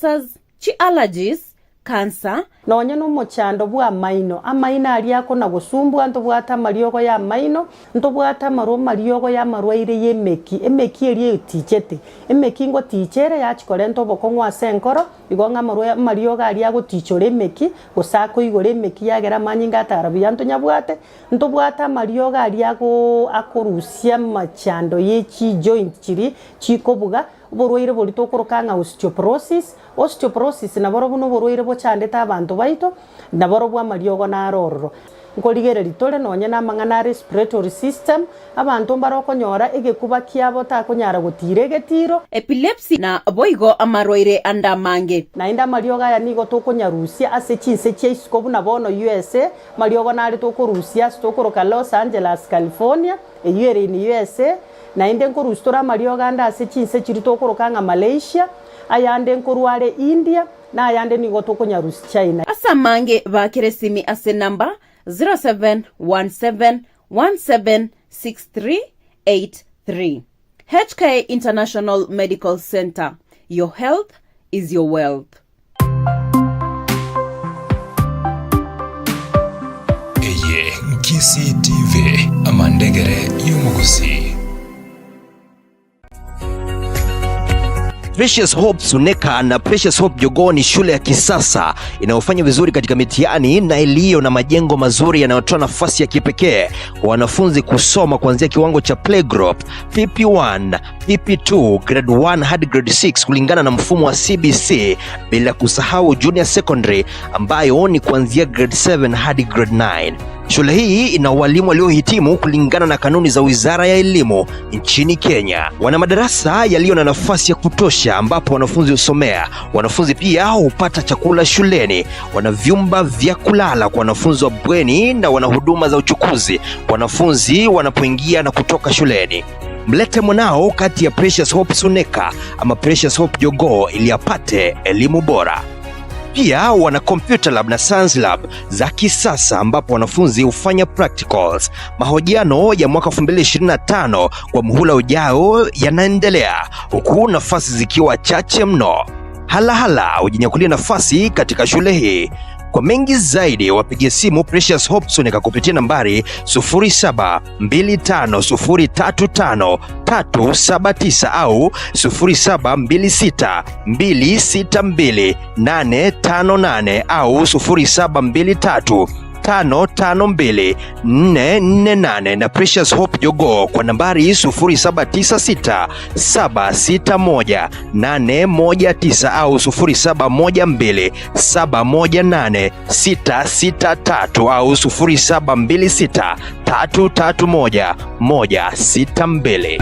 ulcers, chi allergies, cancer. Nonya no mochando bwa maino amaina aliako na gusumbu anto bwata mariogo ya maino nto bwata mariogo ya marwaire yemeki emeki eri tichete emeki ngo tichere ya chikore nto bokongwa senkoro igonga mariogo aliago tichore emeki gusako igore emeki yagera manyinga tarabu yanto nyabwate nto bwata mariogo aliago akorusia machando yechi joint chiri chikobuga borwaire borito korokanga osteoporosis na boro buno borwaire bochandeta abantu baito na boro bwa mariogo na arororo nkorigere litore nonye na mangana respiratory system abantu barokonyora egekuba kiabo takonyara gutire getiro epilepsy na boigo amarwaire andamange na inda mariogo ya nigo tokonyarusia ase chinse cheisikobu na bono USA mariogo na ari tokorusia stokoroka Los Angeles California eyere in USA na inde nkorustora mariogo anda ase chinse chiri tokorokanga Malaysia ayande nkorware India na ayande nigo tokonyarusi China asa mange bakire simi ase number 0717176383 HK International Medical Center. Your health is your wealth. Eye Gusii TV amandegere y'Umugusii. Precious Hope Suneka na Precious Hope Jogoo ni shule ya kisasa inayofanya vizuri katika mitihani na iliyo na majengo mazuri yanayotoa nafasi ya kipekee kwa wanafunzi kusoma kuanzia kiwango cha playgroup, PP1, PP2, grade 1 hadi grade 6 kulingana na mfumo wa CBC, bila kusahau junior secondary ambayo ni kuanzia grade 7 hadi grade 9. Shule hii ina walimu waliohitimu kulingana na kanuni za Wizara ya Elimu nchini Kenya. Wana madarasa yaliyo na nafasi ya kutosha ambapo wanafunzi husomea. Wanafunzi pia hupata chakula shuleni. Wana vyumba vya kulala kwa wanafunzi wa bweni na wana huduma za uchukuzi wanafunzi wanapoingia na kutoka shuleni. Mlete mwanao kati ya Precious Hope Suneka ama Precious Hope Jogoo ili apate elimu bora. Pia wana computer lab na science lab za kisasa ambapo wanafunzi hufanya practicals. Mahojiano ya mwaka 2025 kwa muhula ujao yanaendelea, huku nafasi zikiwa chache mno. Hala ujinyakulia nafasi katika shule hii. Kwa mengi zaidi wapigie simu Precious Hope Suneka kupitia nambari 0725035379 au 0726262858 au 0723552448 na Precious Hope Jogoo kwa nambari 0796761819 au 0712718663 au 0726331162.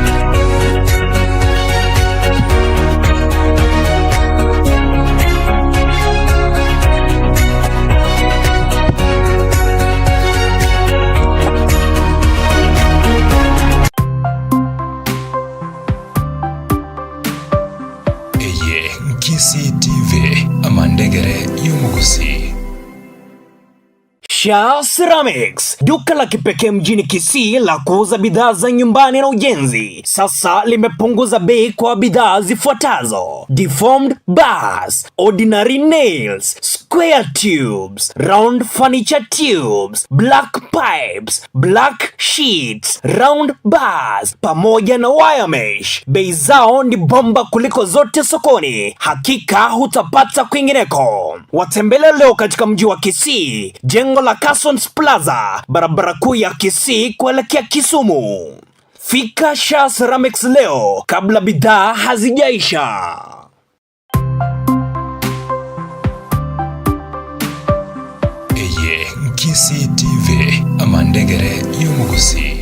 Gusii TV amandegere y'Umugusii. Shah Ceramics, duka la kipekee mjini Kisii la kuuza bidhaa za nyumbani na ujenzi, sasa limepunguza bei kwa bidhaa zifuatazo: deformed bars, ordinary nails, square tubes, round furniture tubes, black pipes, black sheets, round bars pamoja na wire mesh. Bei zao ni bomba kuliko zote sokoni, hakika hutapata kwingineko. Watembele leo katika mji wa Kisii, jengo la Cassons Plaza, barabara kuu ya Kisii kuelekea Kisumu. Fika Shah Ceramics leo kabla bidhaa hazijaisha. Eye Gusii TV amandegere y'Umugusii.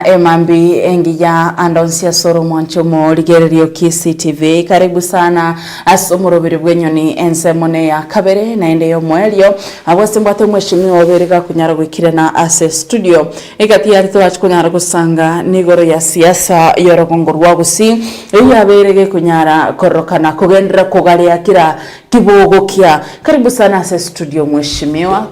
Emambi engija andonsia soro mwanchomo ligererio Gusii TV. Karibu sana asomorobere bwenyoni ensemone ya kabere na ende yo mwelio abose mbate mweshimiwa oberega kunyara gwikire na ase studio igati yari twachikunyara gusanga nigoro ya siasa yorogongo rwa Gusii yaberege kunyara korokana kugendera kugalia kira kibogo kia. Karibu sana ase studio mweshimiwa.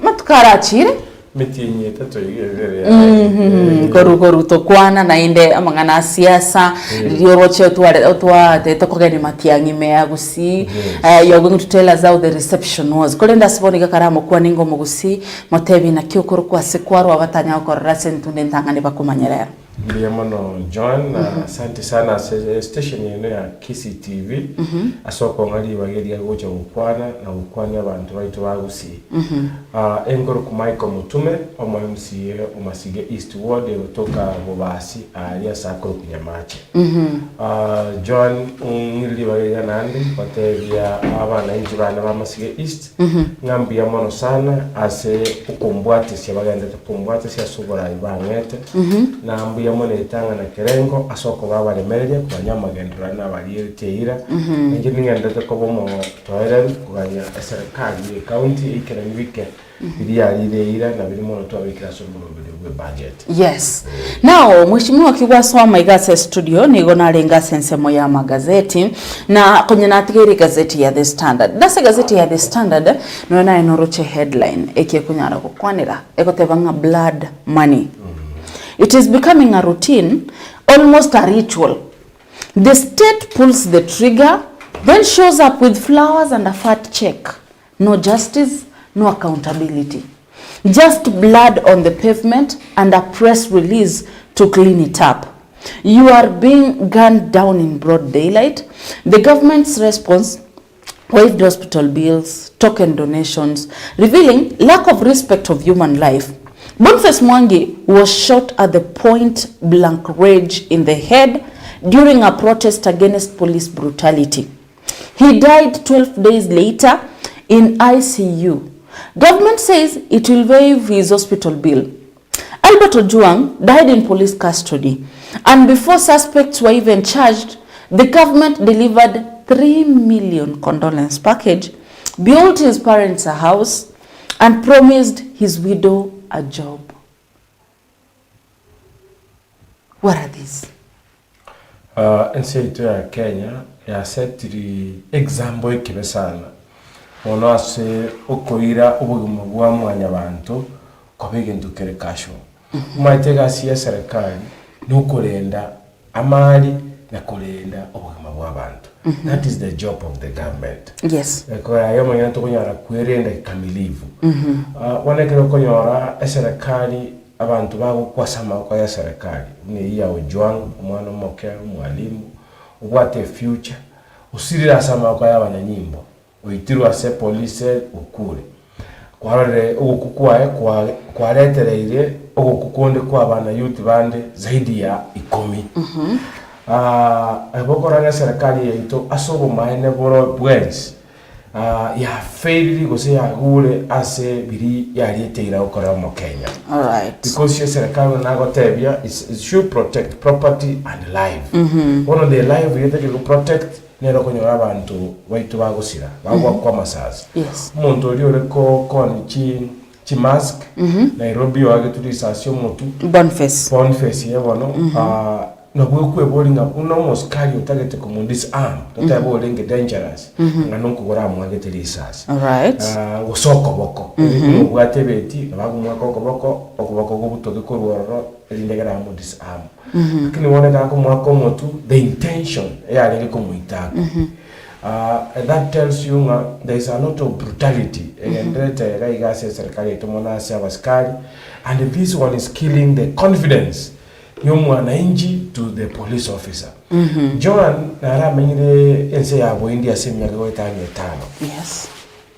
Matukara chire mitinye tato igere koru tokwana na inde amangana siasa yoroche otwa tetokogeni matiangi mea Gusii. You're going to tell us how the reception was. Kolenda siboniga karamo kwa ningo mu Gusii motebi na kyokoro kwa sekwaro abatanya okorra sentunde ntangane bakumanyerera. Ndiyamono John, asante sana station yenu ya Gusii TV. Asoko ngali bageri gocha ukwana na ukwana abantu baitu ba Gusii. Engoro ku Michael Motume omo MCA omasige East Ward yotoka Bobasi alia sako kunyamache. John ngili bageri nandi batebya abana inji bana bamasige East. Ngambi yamono sana ase ukumbwate syabaganda tukumbwate syasubora ibangete. Nambu yamone itanga na kerengo asoko babalemereye kubanyama gendura n'abaliyiteira nje ningenda ko bomo toera kuganya serikali county ikirangwike biriya na birimo twabikira somoro bwe budget. Yes. Now mheshimiwa Kigwaswa Maigase studio nigo nalenga sensemo ya magazeti na kwenye natigiri gazeti ya The Standard. Dase gazeti ya The Standard noena enoroche headline ekie kunyara kukwanira ekotebanga blood money. It is becoming a routine, almost a ritual. The state pulls the trigger, then shows up with flowers and a fat check. No justice, no accountability. Just blood on the pavement and a press release to clean it up. You are being gunned down in broad daylight. The government's response: waived hospital bills, token donations, revealing lack of respect of human life. Boniface Mwangi was shot at the point blank range in the head during a protest against police brutality. He died 12 days later in ICU. Government says it will waive his hospital bill. Albert Ojwang died in police custody, and before suspects were even charged, the government delivered 3 million condolence package, built his parents a house, and promised his widow a job. What are these? Nchi yetu ya Kenya ya setiri example ikibe sana. Ono ase okoira ubuguma bwa mwanya bantu kobigendu kere kasho. Umaitega siya serikali nukurenda amali na kurenda ubuguma bwa bantu. That is the job of the government. Yes. Kwa yayo mwanyanto kunyara kwerenda ikamilivu. Wanekero konyora serikali abantu babo kwasama kwa ya serikali ni ya Ojwang umwana moke mwalimu ubwate future usirira sama kwa ya banyanyimbo uitirwa se police ukure kwarere ukukwae kwa letereire ukukonde kwa bana youth bande zaidi ya 10. Abokoranga serikali yeito asobo maene boro bwens ya fairly go say agure ase biri ya lietera okora mu Kenya. All right. Because yes serikali na gotebia it should protect property and life. One of the life yete to protect nero konyora abantu baitu bagusira bagwa kwa masazi. Yes. Muntu oli ko chi mask Nairobi wage tulisasyo mutu Boniface yebono no bwekwe bolinga unomos kali utagete ko mundis arm totabo olenge dangerous nganonko gora mwagete lisasi. All right. Usoko boko ubwatebeti bagumwa koko boko okuboko gobutoke ko roro elindegera mundis arm. Kini wona kako mwako motu the intention yalenge ko muitako. And that tells you there is a lot of brutality and serikali tumona askari, and this one is killing the confidence mwananchi to the police officer. John nara menyire ense ya India semya go 5. Yes.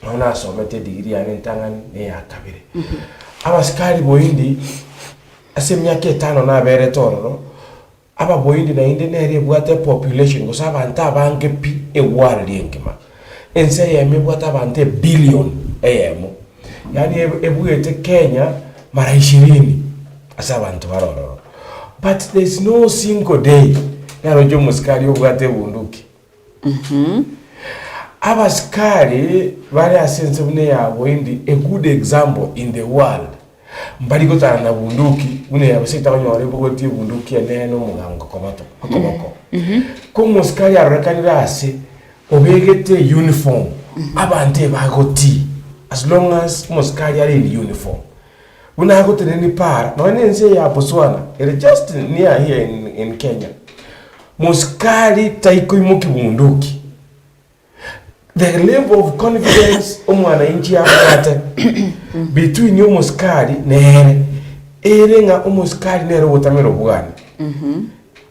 Naona somete degree ya ntangani ne ya kabire. Abaskari boindi asemya ke 5 na bere tororo. Aba boindi na inde ne bwate population go saba anta banke pi e war liengima. Ense ya me bwata bante billion emo. Yani ebuete Kenya mara 20. asa abantu baroro. But there's no single day yarojo musikali obwate bunduki. Abasikali bali asense bune yabo indi a good example in the world. Mbali gotana na bunduki bune yabo sita banyore bogoti bunduki eneno mugango komato akoboko. Ko musikali arakanira ase obegete uniform abante bagoti as long as musikali are in uniform. Una go to any par no nense ya Botswana it just near here in Kenya. Musikali taiko imuki bunduki. The level of confidence omwana inchi yapata between yo musikali nere erenga umusikali nere wotamero bwana.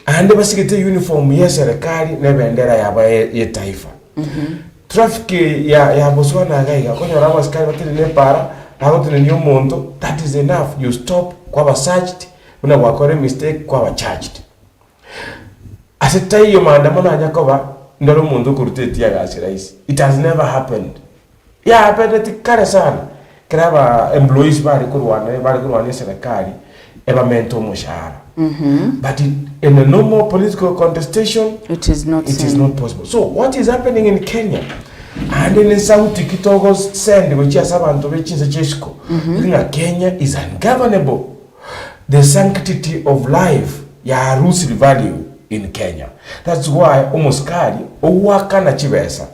Ande basigete uniform ya serikali na bendera ya taifa. Traffic ya Botswana gaiga konyora musikali batiri ne para aho niyo mondo. That is enough. You stop kwa searched una wakore mistake kwa charged. Aseta hiyo maandamano ajakoba ndoro mundu kuruteti ya gasi rais. It has never happened. Ya happened kare sana. Kraba employees bari kurwane serikali eba mento mushahara. But in a normal political contestation it is not possible. So what is happening in Kenya? And in South Kitogos send which is abantu bechinze cheshiko. Kenya is ungovernable. The sanctity of life ya rules value in Kenya. That's why umuskali owakana chibesa.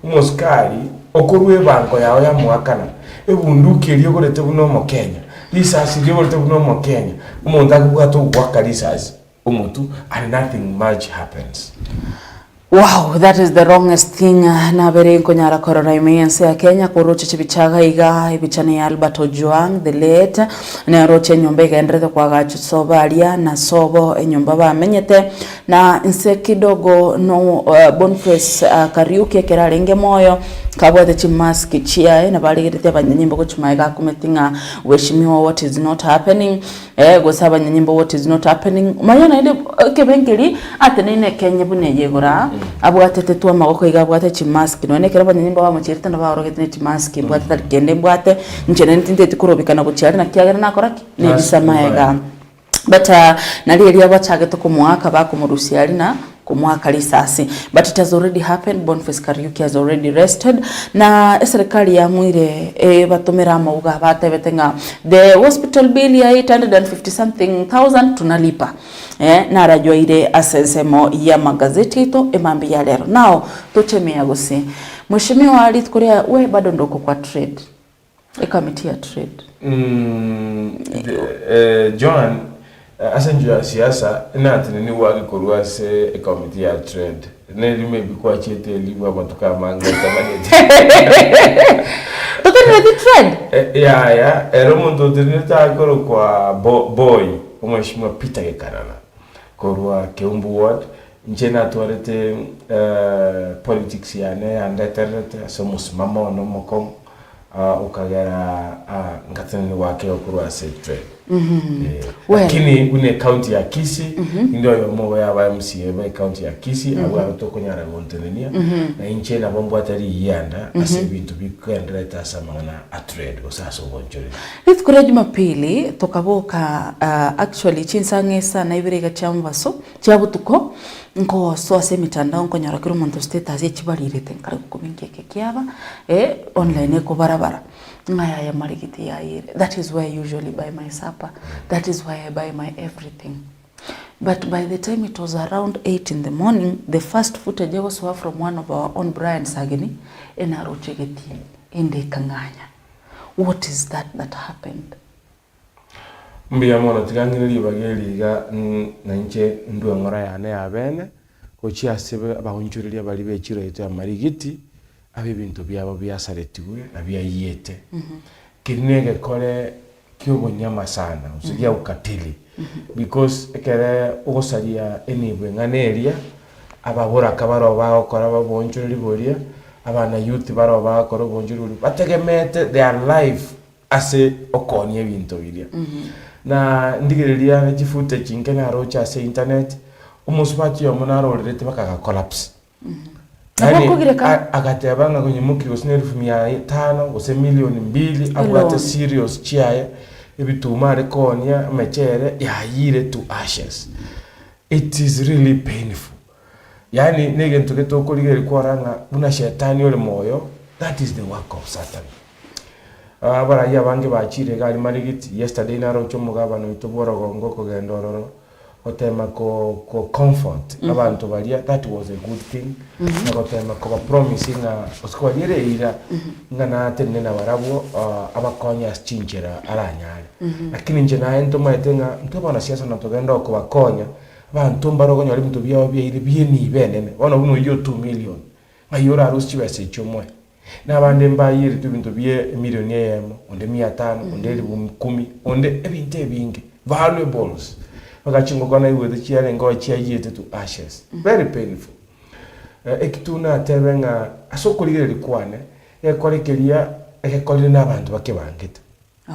Umuskali okorwe banko yawe ya mwakana. Ebunduki eliyo gorete buno mu Kenya. Lisasi eliyo gorete buno mu Kenya. Umuntu akubwato waka lisasi. Umuntu and nothing much happens. Wow, that is the wrongest thing. Na bere nkonyara korora imense ya Kenya kuroche chibichaga iga ibichane ya Albert Ojwang the late na roche nyomba igendrete kwa gachu soba alia na sobo enyomba bamenyete na inse kidogo no Boniface Kariuki kerarenge moyo kabwate chimaski chia na bali gete abanyanyimbo ko chimaiga kumetinga weshimiwa what is not happening gosaba nyanyimbo what is not happening mayana ile kebengeli atenene Kenya bune yegora abwate twa magoko igabwate chimaski none kera banyanyimbo bamuchirita na barogete chimaski bwate gende bwate nchene ntinde tikurobikana gucyari na kyagera nakoraki ne bisamaega but nali elia bachage to kumwaka bakumurusia ali na kumwaka lisasi but it has already happened. Boniface Kariuki has already rested na serikali ya mwire batomera mauga batebetenga the hospital bill ya 850 something thousand tunalipa na rajwa ile asensemo ya magazeti ito emambi ya lero nao tuchemea Gusii mheshimiwa alitukorea we bado ndoko kwa trade committee ya trade John asanjua siasa na atinini wagi kurua se committee ya trade ne maybe kwa chete liwa matuka manga tamani tukeni trade eromondo dineta akoro kwa boy umeshimwa Peter Gekanana kurua Keumbu ward njena tuarete politics yani andaterete somos mama no mokom ukagera ngatani wake okurua se trade lakini une county ya Gusii ndio yomo ya MCA by county ya Gusii aba tokonyara Montenegro na inche na bombo atari yanda ase bintu bikendreta samana a trade osaso bonjori it kure Jumapili tokaboka actually chinsangesa na ibirega chambaso chabutuko ngo so ase mitandao nkonyara kiro monto status echibalirete nkare kuminkeke kyaba online ko barabara ngaya ya marigiti ya ire. That is where I usually buy my supper. That is why I buy my everything. But by the time it was around 8 in the morning, the first footage I saw from one of our own Brian Sagini in Arochegeti in the Kanganya. What is that happened? Mbia mwana tikangili bageliga na nche ndu ngora ya ne abene ko chi asibe abahunjuriria bali beciro ito ya marigiti abi bintu byabo byasaretiwe na byayete kinege kole kyobonyama sana usigia ukatili because ekere ugosaria enibwe nganeria ababura kabaro bao kora babonjuri boria abana youth baro bakora bonjuri bategemete their life ase okonie bintu biria na ndigereria nchifute chinkena arocha ase internet umusubati yo munaro rete bakaga collapse akatebanga kwenye muki osine 500 ose milioni 2 abwate serious chiaye ebituma rekonia mechere yayire to ashes. It is really painful. Yani negentu getokorigere kwaranga buna shetani ole moyo. That is the work of Satan. Abaraya bange bachire gali marigiti yesterday naro chomugaba no itobora gongo kogendororo otema ko comfort abantu balia. That was a good thing. Otema ko promising oskwalire ira ngana tenne na barabo abakonya chinchera aranyale. Lakini nje na ento maetenga ntobana siasa na togenda ko bakonya abantu mbarogo nyali mtu byao byire byeni benene ona buno yo 2 million ayora arusi bese chomwe n'abandi mbayire tubintu bye milioni yemo onde 500 onde 10 onde ebinte bingi valuables bakachingo kona iwe chiare ngo chiayite to ashes. Very painful. Ekituna tebenga asokuligere likwane ekolekelia ekolina n'abantu bakebangete.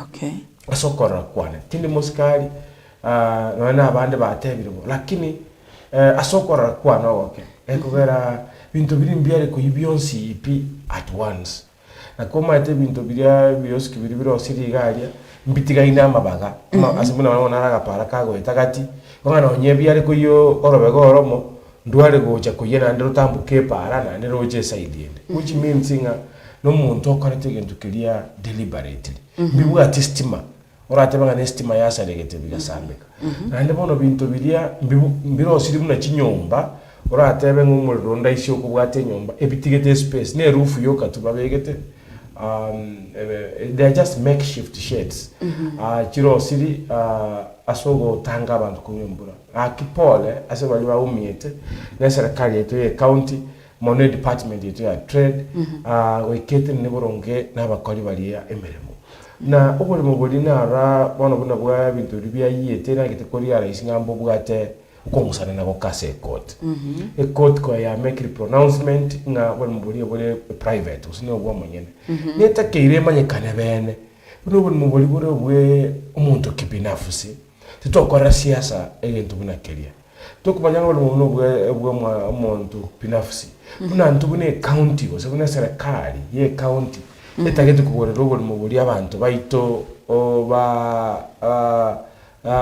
Okay. Asokora kwane tindi muskali na abandi batebire lakini asokora kwana okay ekogera bintu biri mbyare ko yibionsi ipi at once na koma ate bintu byoski biri osirigalia mbitiga ina mabaga asimuna wana raga para kago etagati ngana onyebyare ko yo orobego oromo ndware gocha kuyena ndero tambuke para na ndero oje side which means no muntu okorete gentu kilia deliberately bibuga testima orate banga nestima yasaregete bigasambeka nande bono bintu biria mbiro siri muna chinyomba orate benga umuriro ndaisho kubwate nyomba ebitigete space ne roof yoka tubabegete they are just makeshift sheds. Chiro siri asogo tanga abantu kunyombura akipole ase bali ba umiete na serikali yetu ya county money department yetu ya trade wekete neboronge n'abakoli bali ya emeremo na obole moboli nara bono buna bwa bintu bya yete na gitekori ya rais ngambo bwate ukomusana na kokase court court ko ya make pronouncement na bole moboli bole private usino bwa monyene neta keire manyekane bene bole moboli bwe umuntu kibinafusi titokora siasa egentu buna keria tokumanyanga bole bwe umuntu binafsi buna ntu bune county ose buna serikali ye county etagete kuborera bole moboli abantu baito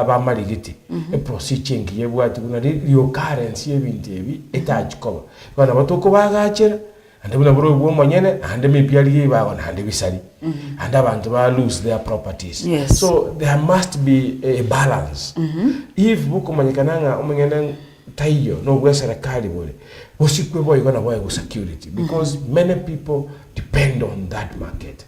ba marigiti procedure ngiye bwati kuna yo currency ebintu ebi etajikoba bana batoko bagachera ande buna bwo monyene ande mepiali ba ande bisali ande abantu ba lose their properties. Yes. So there must be a balance. If buko manyekananga umengene taiyo no bwe serikali bole bosikwe boy gonna boy security because many people depend on that market.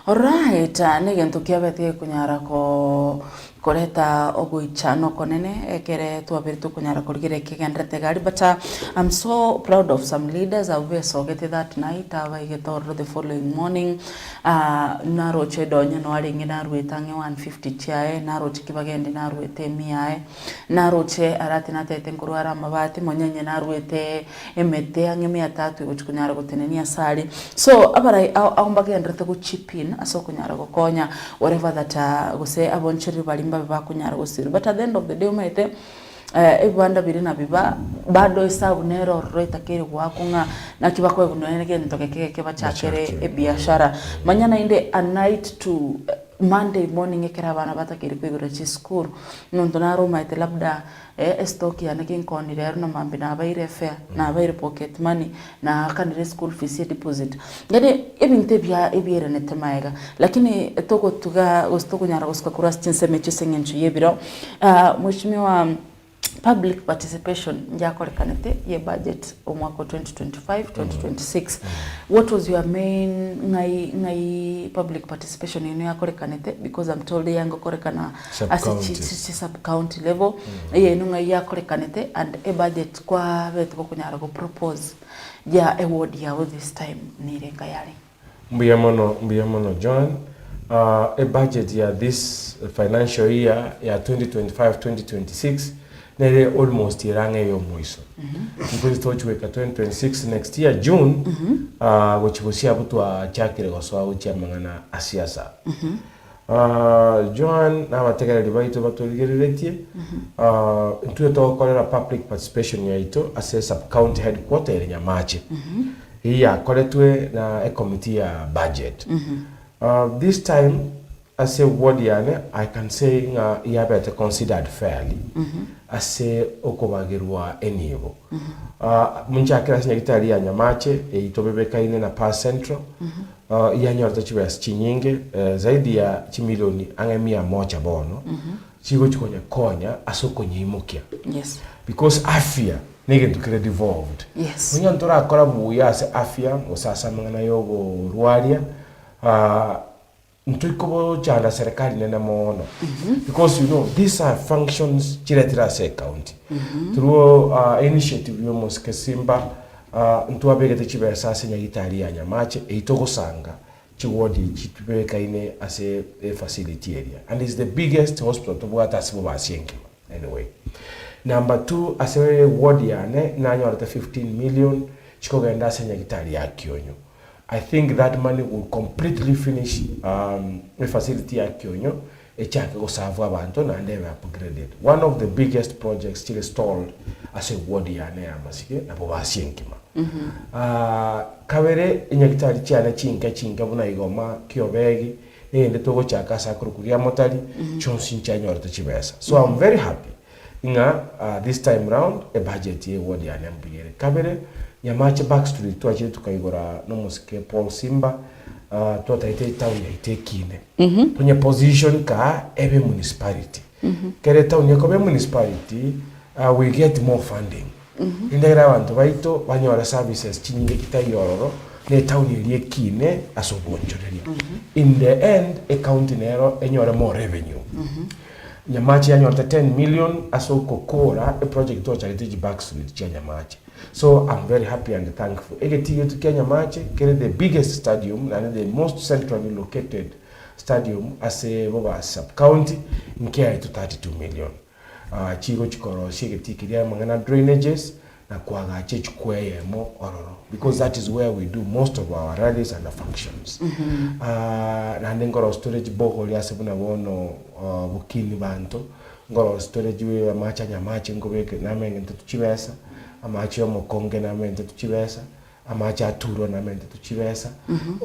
All right, negento kiabete kunyara ko koreta oguichano konene ekere tuabirtu kunyara korigire kigendrete gari, but I'm so proud of some leaders who so get that night get the following morning naroche donye no aringi narwetange 150 chiae naroche kibagende narwete miae naroche arati natete nkurwara mabati monyenye narwete emete ange 300 guchukunyara gutenenia sali so abarai aumbagendrete ku chip in aso kunyara gokonya whatever that go say abonchiri bali bakunyara gusiri, but at the end of the day umaite ebanda birina biba bado isabu nero reta kiri wakunga na kibakwe kunene gento keke bachakere ebiashara manyana inde a night to Monday morning ekera bana batakiri kwigura chi school nondo naro maite labda stock ya nakin koni rero no mambi na abaire fair na abaire pocket money na kanire school fees deposit ngade ebinte bya ebiere netemaega lakini toko tuga ostoko nyara oska kuras chinseme chisengenchu yebiro mheshimiwa public participation njakorekanete ye budget omwako 2025-2026 what was your main ngai public participation in yakorekanete because I'm told yango korekana as a sub county level ye ngai yakorekanete and a budget kwa betu kunyara go propose ya award ya this time ni renga yale mbiyamono John a budget ya this financial year ya 2025-2026 nere almost irange yo mwiso because tochweka 2026 next year June which was here to chakire goswa uchi amangana asiasa John na bategera libaito batoligeretie ntuye to kolera public participation ya ito as a sub county headquarter ya Mache hii ya koletwe na a committee ya budget this time as a word yani, I can say you better considered fairly as a okobagirwa enivo. Muncha kila sinyagitari ya nyamache itobebeka ine na Pass Central. Yanyorta chibes chinyinge zaidi ya chimilioni angemia moja bono. Chigo chikonya konya asoko nyimukia. Yes. Because afya nige tukire devolved. Yes. Munya ntora akora buya ase afya osasa mangana yogo ruaria ntuikobo chanda serikali nena mono. Because you know these are functions chiretira se county. Through initiative yo Moske ntuwa begete chibesa senya itali ya nyamache eitoko sanga chiwodi chitubeka ine as a facility area, and it's the biggest hospital to bwata asibo basienki anyway. Number 2 as a ward yane nanyo alata 15 million chiko genda senya itali ya Kionyo. I think that money will completely finish a facility ya Kionyo echake go serve abantu na they were upgraded. One of the biggest projects still stalled as a ward yane amasike na basienki kabere inyagitari cyane cinga buna igoma kiobegi nende togo chaka sakurukuria motari chonsi chanyorta chibesa. So I'm very happy this time round a budget ye wodi anambiyere kabere nyamache backstreet twaje tukaigora no Moske Paul Simba tutaite town ya kine kwenye position ka ebe municipality kere town ya kobe municipality we get more funding. Indera abantu baito banyora services chinyinge kitayororo ne town iri kine asobonjoreria. In the end a county nero enyora more revenue. Nyamache yanyorta 10 million asokokora a project to charity backstreet cha Nyamache. So I'm very happy and thankful. Egetiyo to Nyamache kere the biggest stadium and the most centrally located stadium as a Boba sub county in care to 32 million. Chigo chikoro shige tikiria mangana drainages na kuaga chechukwe mo ororo, because that is where we do most of our rallies and functions. Na ngoro storage bohol ya sebuna bono bukini banto ngoro storage we amacha Nyamache ngobeke na menge tuchibesa amacha Mokonge na menge tuchibesa amacha Aturo na menge tuchibesa.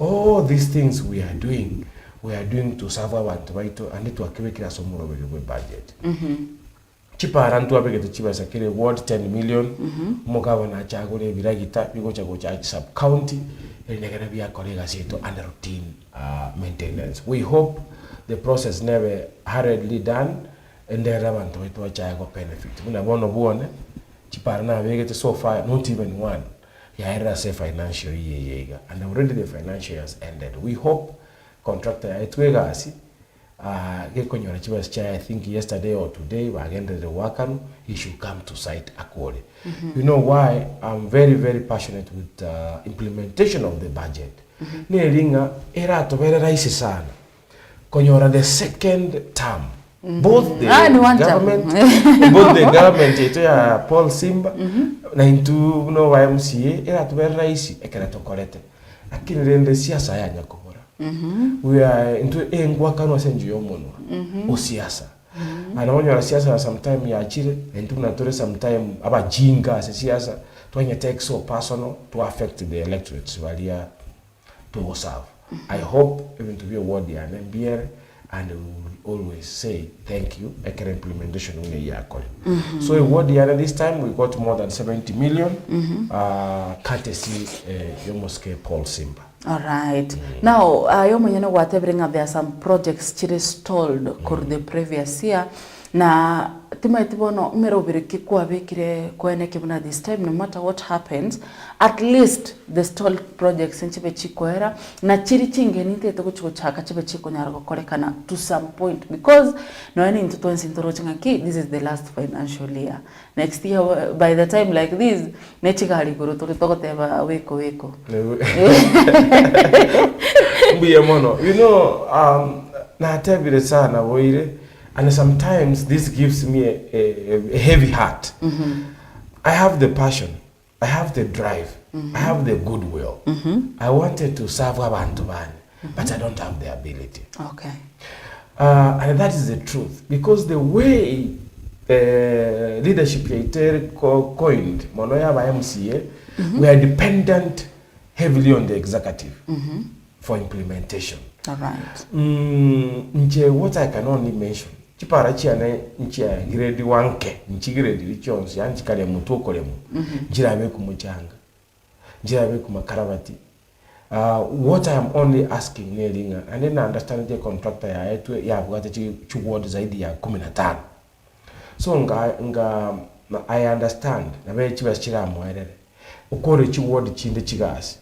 All these things we are doing to serve abantu baito and to akibekira somuro bwe budget. Chipara ntu abegete chibasa kile ward 10 million mugabo na chagure biragita bigo chago cha sub county elegera bya colleagues seto under routine maintenance. We hope the process never hurriedly done and there abantu wetu chago benefit muna bono buone chipara na abegete so far not even one ya era say financial year and already the financial has ended. We hope contractor etwega asi gekonyora chibas cha I think yesterday or today bagende the worker he should come to site akole. You know why I'm very passionate with implementation of the budget. Nelinga era to very raisi sana konyora the second term both the government both the government ito ya Paul Simba na into no YMCA era to very raisi ekera to kolete akini rende siasa ya nyako. We are into engwa kano senjo mono osiasa anaonyo siasa sometime ya chile and tunatore sometime abajinga siasa twanya take so personal to affect the electorates walia to serve. I hope even to be a word ya NBR and we will always say thank you ekere implementation une yakole. So a word ya this time we got more than 70 million courtesy Moske Paul Simba. All right. Now, yo mwenyene watebringa there are some projects chiri stalled for the previous year. Na tibono mero biriki kwa bekire kwene kibuna this time, no matter what happens, at least the stalled projects nchibe chikwera na chiri chinge nite to kuchiko chaka chibe chiko nyarako kolekana to some point, because no any into twenty ki this is the last financial year. Next year by the time like this nechika haliguru to teba weko mono. You know na tebire sana woire. And sometimes this gives me a heavy heart. I have the passion, I have the drive, I have the goodwill. I wanted to serve abantu bani, but I don't have the ability. Okay. And that is the truth, because the way leadership coined Monoya by MCA, we are dependent heavily on the executive for implementation. All right. Nje what I can only mention. Chipara chiane nche grade 1K, nchi grade lichonsi, yanchi kale mutuko lemu. Njira meku mchanga. Njira meku makaravati. What I am only asking nelinga, and then I understand the contractor ya etu ya bugata chuward zaidi ya 15. So I understand na vile chiwa chira mwelele. Ukore chuward chinde chigasi.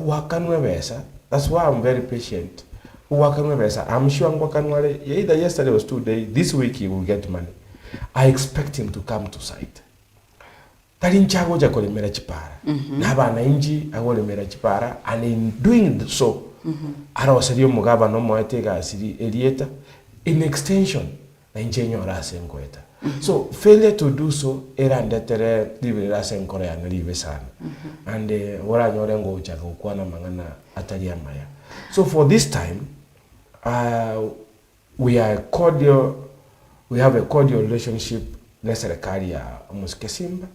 Wakanwe besa. That's why I'm very patient. I'm sure either yesterday or today, this week he will get money. I expect him to come to site. Talinchago jako lemera chipara. Nabana inji ago lemera chipara, and in doing so, ara wasadio mugaba no moetega asiri elieta in extension na injenyo rase nkweta. So failure to do so era ndetere live rase nkore ya live sana. And wala nyore ngo uchaka ukwana mangana atali ya maya. So for this time, we have a cordial relationship na serikali ya Muskesimba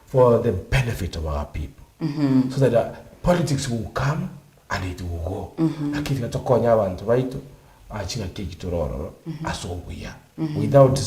for the benefit of our people. So that politics will come and it will go. Lakini katokonya abantu baitu achina kijitororo asobuya. Without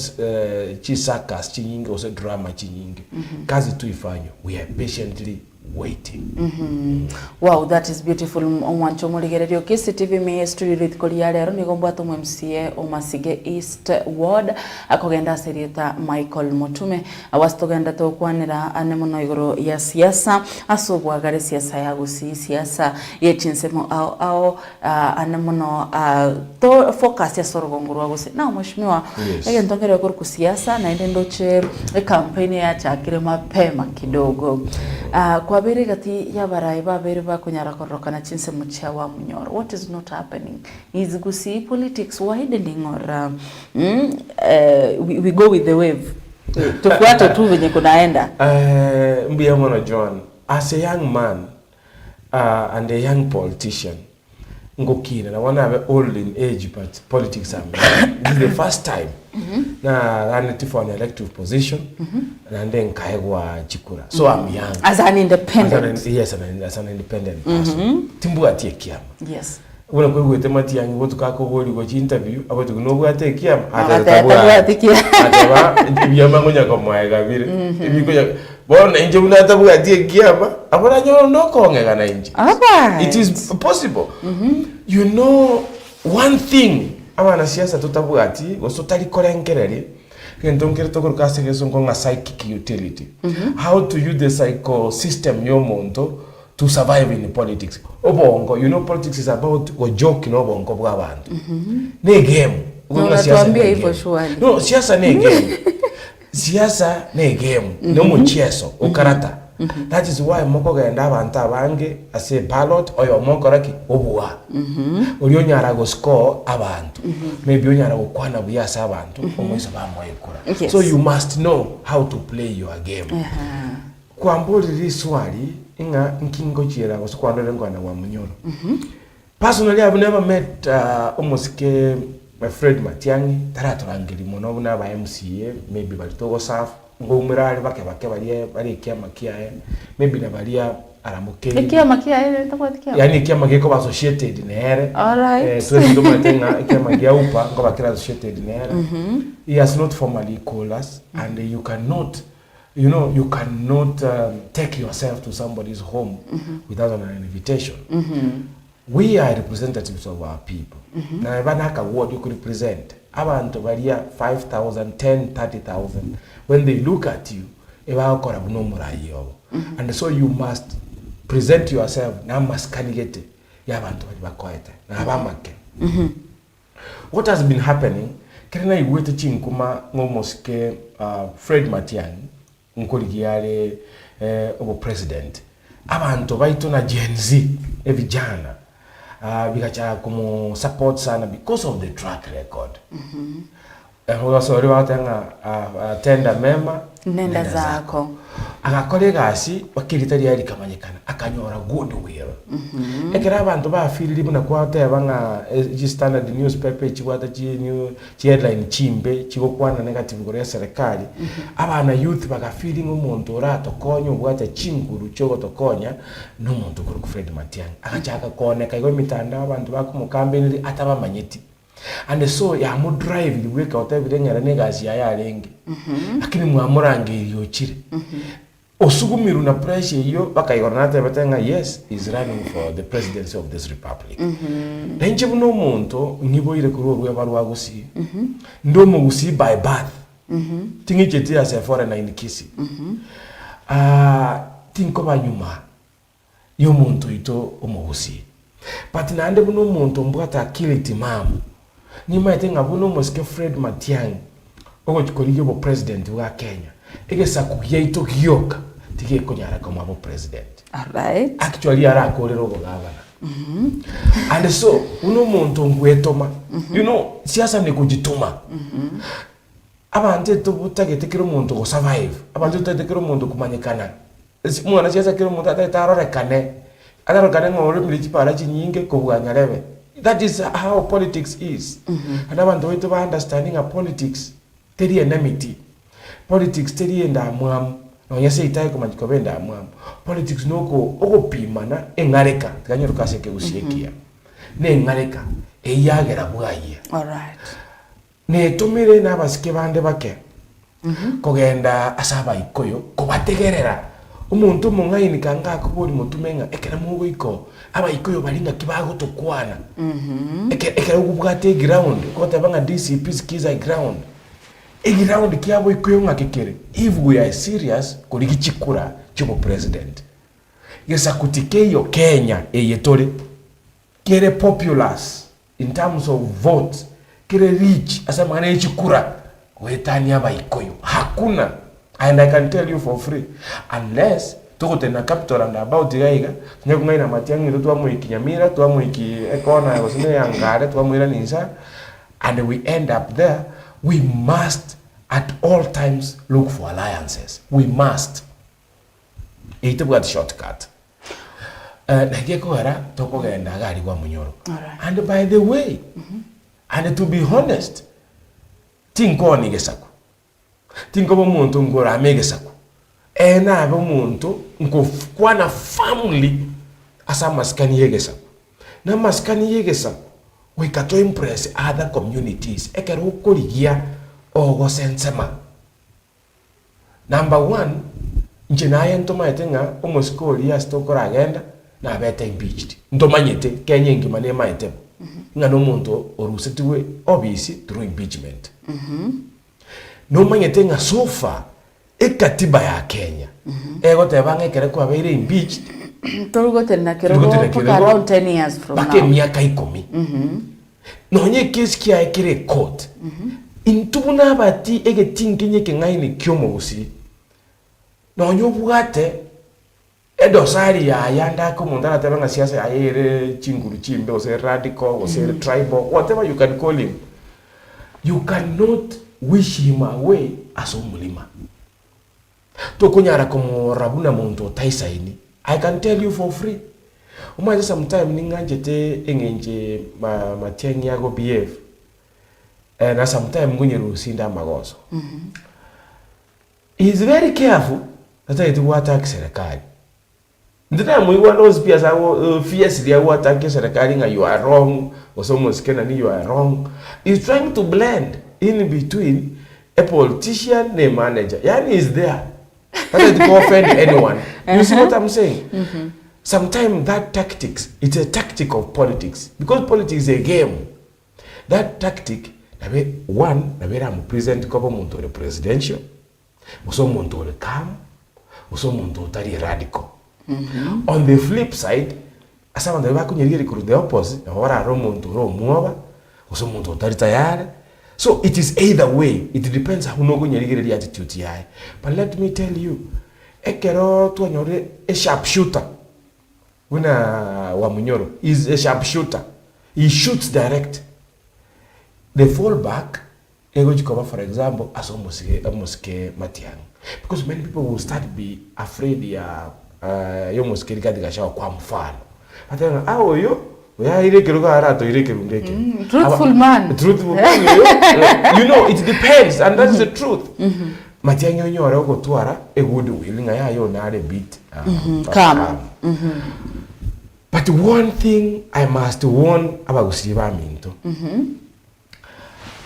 chisaka chinyingi or drama chinyingi. Kazi tu ifanywe. We are patiently waiting. Wow, that is beautiful. Omwancho muligererio Gusii TV me studio ritkolia lero nigombo atomo MCA Omasige East Ward akogenda serieta Michael Motume awastogenda tokwanira ane muno igoro ya siasa asobwagare siasa ya Gusii siasa yechinsemo ao ane muno to focus ya sorogongurwa Gusii na mheshimiwa egentongere kuri ku siasa na ende ndoche campaign ya chakire mapema kidogo kwa bere gati ya barai ba bere ba kunyara korokana chinse mucha wa munyoro. What is not happening? Is Gusii politics widening or we go with the wave? Tufuate tu venye kunaenda. Mbia mwana John, as a young man and a young politician, ngokina na wana have old in age but politics are this is the first time na running for an elective position and then kaegwa chikura. So I'm young as an independent. Yes, as an independent person. Timbu atie kiama. Yes. Wala kwa wete mati yangi wotu kako woli kwa interview abo tukunobu atie kiama Ataba ibiyama ngonya kwa mwaega vile ibikonya bona inje unatabu atie kiama abona nyoro noko ngega na inje. It is possible. You know one thing abana siasa tutabu ati wasotali kolengerere kentonkere tokoruka segeso ngonga psychic utility. How to use the psycho system yomonto to survive in politics. Obongo, you know politics is about a joke no bongo bwa bantu. Ne game. Una tuambia hivyo shwali. No, siasa ne game. Siasa ne game. No mchezo, ukarata. That is why moko genda abantu abange ase ballot oyo moko raki obwa. Ulionyara go score abantu. Maybe onyara go kwana buyasa abantu omuiso bamwekura. So you must know how to play your game. Kwa mboli riswali inga nkingo chira go skwando lengwana wa munyoro. Personally I've never met almost my friend Matiangi taratorangiri mono buna ba MCA maybe balitogo saf ngo umirali bake bali kiama kiaye maybe na balia aramukeli kiama kiaye takwatikia yani kiama kiko associated nere. All right. So ndo matenga kiama kia upa ngo bakira associated nere. He has not formally called us and you cannot take yourself to somebody's home without an invitation. We are representatives of our people. Na banaka what you could represent. Abantu balia 5,000, 10, 30,000. When they look at you, and so you must present yourself na maskanigete ya abantu bakoete na abamake. What has been happening? Kena iwete chinkuma ngomoske Fred Matiang'i nkoligiale obo president. Abantu baito na Gen Z vijana bikacha kumu support sana because of the track record. Also riwatanga tenda mema nenda zako. agakore gasi bakiritari yari kamanyikana akanyora goodwill ekera abantu bafiriri buna kwateba nga standard newspaper chigwata chi headline chimbe chigokwana negative gore ya serikali abana youth bagafiri nk'umuntu oratokonya ubwate chinguru cyo gotokonya n'umuntu kuri ku Fred Matiang'i akachaka koneka igo mitanda abantu bakumukambeni atabamanyeti and so ya mu drive liweka otabirengera negazi ya yarenge akini mwamurangiriyo chire osugumiru na pressure iyo bakayigornate batenga yes is running for the presidency of this republic enje buno muntu ngiboire kuri orwe barwa Gusii ndo mu Gusii by birth tingijeti as a foreigner in Gusii tinko banyuma yo muntu ito mu Gusii but nande buno muntu mbwata akiliti mamu nyuma itenga buno moske Fred Matiang'i ogo chikoriyo bo president wa Kenya egesa kuyaito giyoka tige konyara kama abo president. All right. Actually ara akorero go gavana. And so uno muntu ngwetoma. You know siasa ni kujituma. Abante to butagetekero muntu go survive. Abante to tekero muntu kumanyikana. Mwana siasa kero muntu atataro kane. Ataro kane ngore miliki para chinyinge kubwanya lebe. That is how politics is. And abantu wetu ba understanding of politics teri enmity. Politics teri enda mwamu. No yase itai ko majikobenda mwamu. Politics noko okopimana engareka. Kanyo rukaseke usiekia. Ne ngareka eyagera bwaye. All right. Ne tumire nabasike bande bake. Kogenda asaba ikoyo kubategerera. Umuntu mungaini kanga kuburi mutumenga ekera mugo iko aba ikoyo balinga kibago tokwana. Ekera ukubwate ground ko tabanga DCP skiza ground. Ground kiabo ikoyo ngakekere. If we are serious kuliki chikura chibo president. Yesa kutikeyo Kenya eyetore kere populous in terms of votes kere rich asa mane chikura wetania ba ikoyo hakuna. And I can tell you for free, unless toko tena capital and about gaiga nyakunga ina Matiang'i ndo tuamu ikinyamira tuamu iki ekona yosine yangare tuamu ila nisa, and we end up there. We must at all times look for alliances. We must. Ito bwa shortcut. Nageko era toko genda gari kwa Munyoro. And by the way, and to be honest, tinko ni gesaku. Tinko bo muntu ngora amegesaku. Ena bo muntu ngofukwa na family asa maskani yegesaku. Na maskani yegesaku we kato impress other communities. Ekero ukorigia ogo sensema. Number one, njinaye ntoma etenga omoskoli ya stokora agenda na beta impeached. Ntoma nyete Kenya ngimane maete. Ngano muntu orusetiwe obviously through impeachment. No manyete nga sofa ekatiba ya Kenya. Ego tebanga ekere kwa beire impeached. Turugote na kirogo around 10 years from now. Bake miaka 10. Nonye case kia ekere court. Intubuna bati ege tinginye kengaini kyomo Gusii. Nonyo bwate edosari ya yanda ko mundana tebanga siasa ya ere chinguru chimbe o se radical o se tribal, whatever you can call him. You cannot wish him away as umulima. Tokunyara komo rabuna muntu taisa ini. I can tell you for free. Umaje sometime ninganjete engenje Matiang'i yago behave. Na sometime ngunye rusinda magoso. He is very careful that he will attack serikali. Ndina muiwa those pia sawo fierce dia will attack serikali nga you are wrong or someone skena ni you are wrong. He's trying to blend in between a politician and a manager. Yani is there. That is to offend anyone. You see what I'm saying? Sometimes that tactics, it's a tactic of politics. Because politics is a game. That tactic, one, I'm present government or the presidential, or someone to the calm, or someone to the radical. On the flip side, as someone the opposite, or a Roman to Rome, or someone to the so it is either way. It depends how no going to the attitude here. But let me tell you, ekero to anyore a sharpshooter. Wina wa Munyoro is a sharpshooter. He shoots direct. They fall back. ego jikoba for example as omusike Matiang'i, because many people will start be afraid ya yo musike kadi gashawa kwa mfano atanga yo ya ile kiruga harato ile kirungeke truthful man you know it depends and that's the truth. Matiang'i onyora ogotwara egudu wilinga ya yo na a bit calm. But one thing I must warn about Gusii Minto.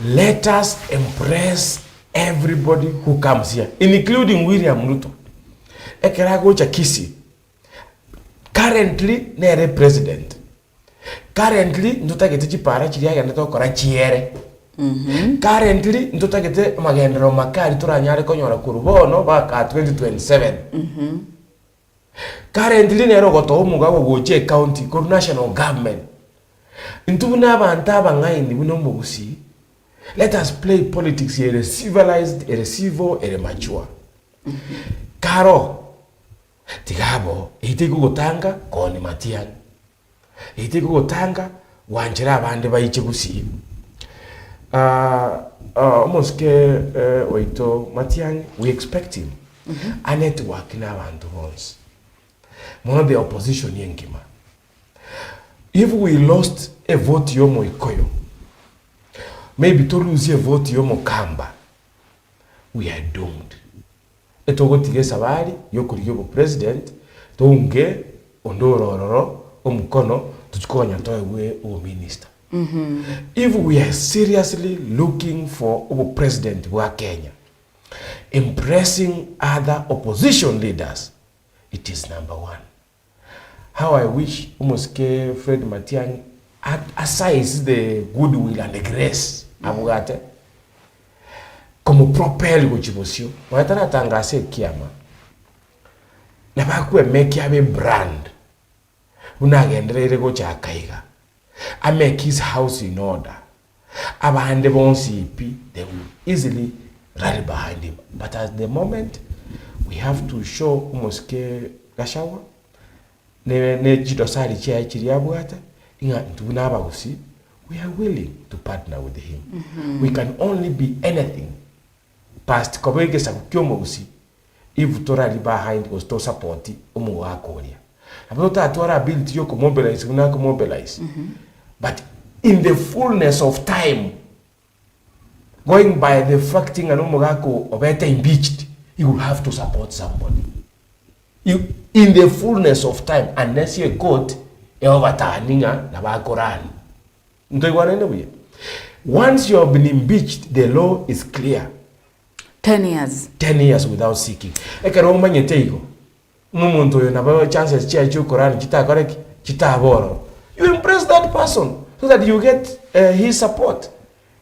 Let us embrace everybody who comes here, including William Ruto. Ekerago cha Gusii. Currently, nere president. Currently, ndutagete chipara chiria yanato kora chiere. Currently, ndutagete magendero makari turanyare konyora kurubono baka 2027. Currently, nero goto umugago goche county ko national government. Intubuna abantu abangaini buno mu Gusii. Let us play politics here, civilized, civil, mature. Karo, tigabo, ite kugotanga koni Matiang'i. Ite kugotanga wanjira abande bayiche Gusii. Almost oito Matiang'i, we expect him. A network na abantu bonse. One of the opposition yenkima. If we lost a vote yomo ikoyo, maybe to lose a vote yomo kamba, we are doomed. Etogo tige sabari yokuri yobo president tonge ondororo omukono tuchikonya towe o minister. If we are seriously looking for a president wa Kenya, impressing other opposition leaders, it is number one. How I wish Umuske Fred Matiang'i assigns the goodwill and the grace abugate como propel gochibosio watana tangase kiama na bakwe make a brand unagendere gocha kaiga I make his house in order abahande bonsi ipi they will easily rally behind him, but at the moment we have to show Umuske Gashawa ne jidosari chia chiriabwata inga ntubuna abagusi we are willing to partner with him. We can only be anything past kobege sakukyomo Gusii if torali behind was to support umu wakoria abota atora ability yo mobilize una mobilize but in the fullness of time going by the facting and umugako obeta impeached you will have to support somebody. You, in the fullness of time, unless you court overturninga na bakorani. Once you have been impeached, the law is clear. 10 years. 10 years without seeking. Ekero manyetego. Mumuntu yo na chances chia chokorani chita koreki chita boro. You impress that person so that you get his support.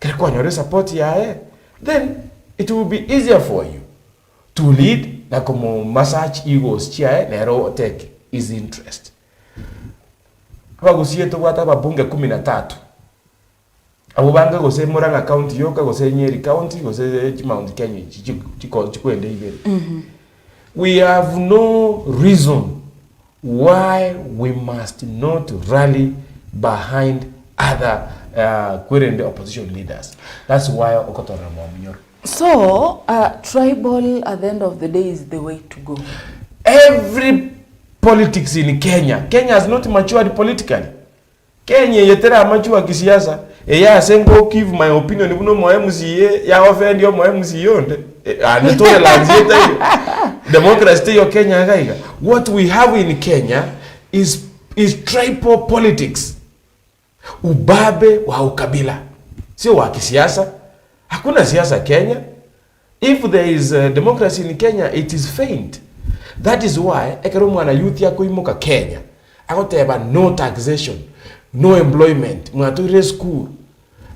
Kerekonyore support ya then it will be easier for you to lead na como massage egos chia nero take his interest. Aba Gusii to wata babunge 13. Abo banga gose Murang'a county yoka gose Nyeri county gose Mount Kenya chikwende ibere. We have no reason why we must not rally behind other current opposition leaders. That's why Okotora Mwamunyor. So, tribal at the end of the day is the way to go. Every politics in Kenya has not matured politically. Kenya yetera mature kisiasa. Eya sengo give my opinion ibuno mo MCA ya offend yo mo MCA onde. And tolerance democracy yo Kenya gaiga. What we have in Kenya is tribal politics. Ubabe wa ukabila. Sio wa kisiasa. Hakuna siasa Kenya. If there is democracy in Kenya, it is faint. That is why ekero mwana youth yako imoka Kenya akoteba no taxation, no employment, mwature school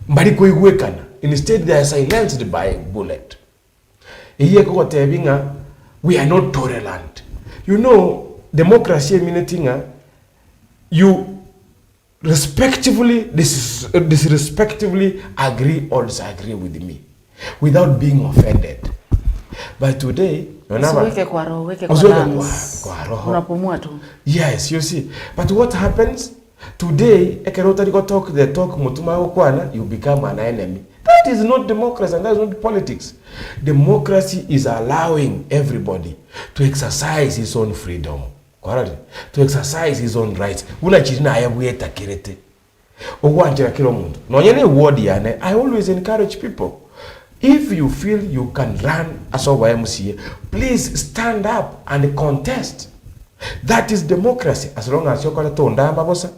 mbali ko igwekana. Instead they are silenced by bullet. Iye ko tebinga we are not tolerant. You know democracy meaning you respectively disrespectively agree or disagree with me without being offended. But today yes, you see. But what happens today, ekerota liko talk the talk Motume kwana, you become an enemy. That is not democracy, and that is not politics. Democracy is allowing everybody to exercise his own freedom, correct? To exercise his own rights. Una chirina ayabweta kirete. Ogwanjira kilo muntu. No yene word yane, I always encourage people. If you feel you can run as a YMCA, please stand up and contest. That is democracy. As long as you call it Tondamba Bosa,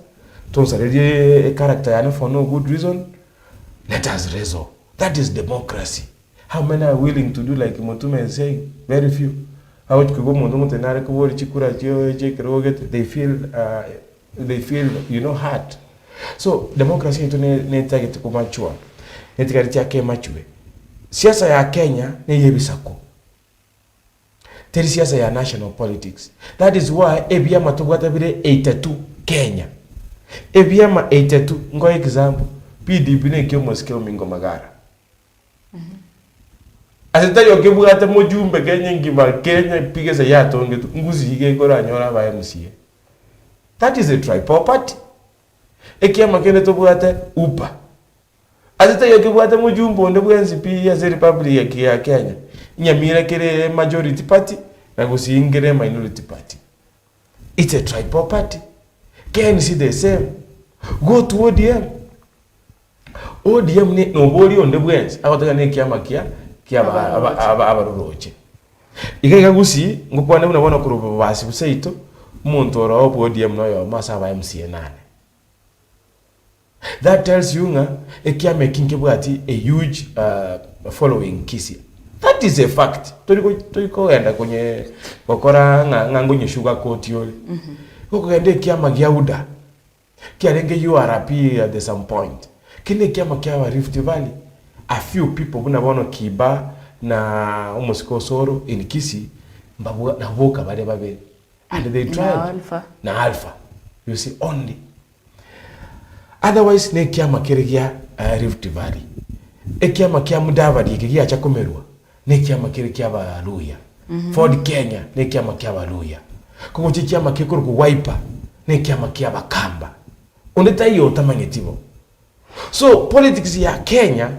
Tonsaredi a character and for no good reason, let us resolve. That is democracy. How many are willing to do like Motume is saying? Very few. They feel, hurt. So democracy is to kumachua. Netikaritia machue. Siasa ya Kenya ni yebisako. Teri siasa ya national politics. That is why ebiyama tubwata bire 82 Kenya. Ebiyama 82 ngo example PDP ne kyo moskeo mingo magara. Asita yo kebwata mojumbe Kenya ngiba Kenya pigeza yato ngetu Gusii ge kora nyora ba MCA. That is a tripartite. Ekiyama kene tubwata upa. Asita yo kebwata mojumbe onde bwa NCP ya Republic ya Kenya. Nyamira kere majority party na Gusii ngere minority party. It's a tripartite. Can you see the same? Go to ODM. ODM ne nobody on the branch. Awataka ne kiama kia abaroche. Ikega Gusii ngokwane unabona kuruba basi buseito muntu oro ODM no yo masa ba MCA 8. That tells you nga ekiama kinkebwati a huge following Gusii. That is a fact. Toliko enda kwenye kokora ngangonye sugar coat yole. Koko ende kiama giauda. Kiarenge URP at some point. Kine kiama kia Rift Valley. A few people bunabono Kiba na Umusikosoro in Gusii mbabu na voka bade babe. And they tried. Na Alpha. You see only. Otherwise ne kiama kiregia Rift Valley. Kiama kia Mudavadi kigia cha Komerwa. Ne kiama kiregia ba Luya. Ford Kenya ne kiama kia ba Luya. Kuko chikiama kikuru ku wiper ne kiama kia ba Kamba. Ondeta hiyo tamanyetibo. So politics ya Kenya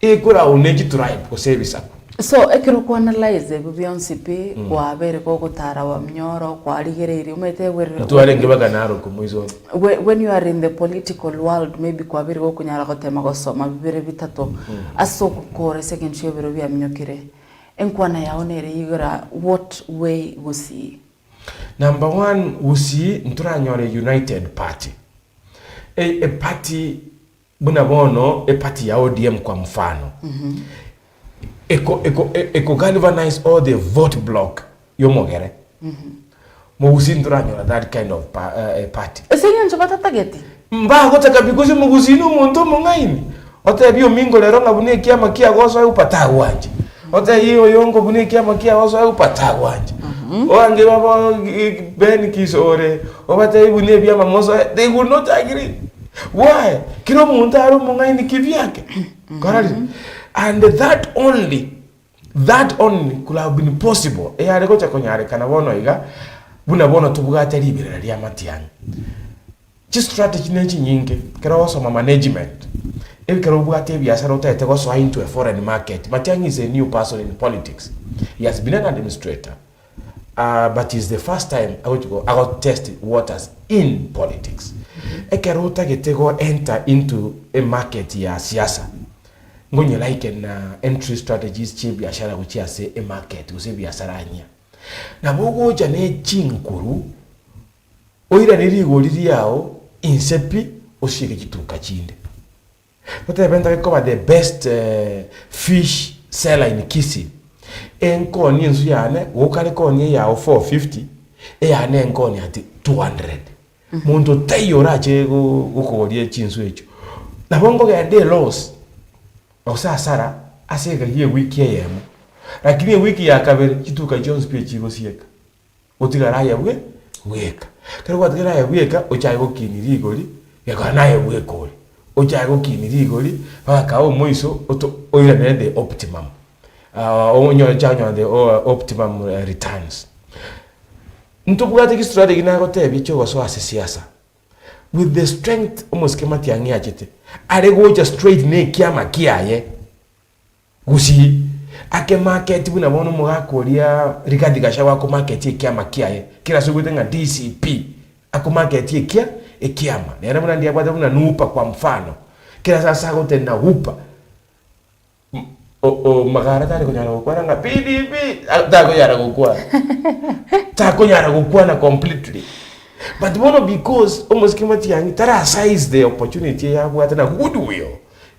ikura uneji tribe ko service. So ekiru ku analyze bibionsipi kwa bere ko gutara wa mnyoro kwa ligereri umete werera. Tuwale ngebaga naro ku mwizo. When you are in the political world maybe kwa bere ko kunyara gotema gosoma bibere bitato aso kukore second show bero bya mnyokire. Enkwana yaonere yigura what way Gusii. Number one, Gusii nturanyore United Party. A party bunabono a party ya ODM kwa mfano. Eko galvanize all the vote block yomogere. Gusii nturanyore that kind of party. Esenye nchobata tageti. Mba gota kabikuzi Gusii no muntu mongaini. Ote bio mingo lero ngabune kiama kia goso upata wanje. Ote hiyo yongo bune kiama kia goso upata wanje. Oange baba Ben Kisore obata ibune bya mamoso they would not agree. Why? Kilo muntu aro mongaini kivyake. Correct? And that only could have been possible. Eyare ko chakonyare kana bono iga buna bono tubugata libera lya matiani. Just strategy nenchi nyingi kera wasoma management. If kera bugata biashara utaite go into a foreign market. Matiani is a new person in politics. He has been an administrator. But it's the first time I got tested waters in politics. Ekerota getego enter into a market ya siasa. Ngonye like na entry strategies chi biashara which say a market use biashara anya. Na bogo jane chinkuru oira nirigoliri yao insepi oshike kituka chinde. But I went to the best fish seller in Gusii. Enkoni nsu yane wokale koni ya 450 eyane enkoni ati 200 muntu tayora chego ukolie chinsu echo nabongo ga de loss osasara asega ye wiki yemo lakini wiki ya kabere kituka Jones pia chigo sieka otigara ya weka kero watigara ya weka ochago kiniri goli yakana ya wekoli ochago kiniri goli baka o moiso oira the optimum the optimum returns. Ntubugate ki strategy na gote bicho waso ase siasa. with the strength almost kema tiangi achete are goja straight ne kiama kiaye Gusii ake market buna bono mugakoria Rigathi Gachagua ko market kiama kiaye kila sugude nga DCP ako market kia ekiama nera buna ndia bwana buna nupa kwa mfano kila sasa gote na hupa o magara tari kunyara gukwana nga PDP tako yara gukwana tako yara gukwana completely. But one because almost kimati yangi tara size the opportunity ya bwata na goodwill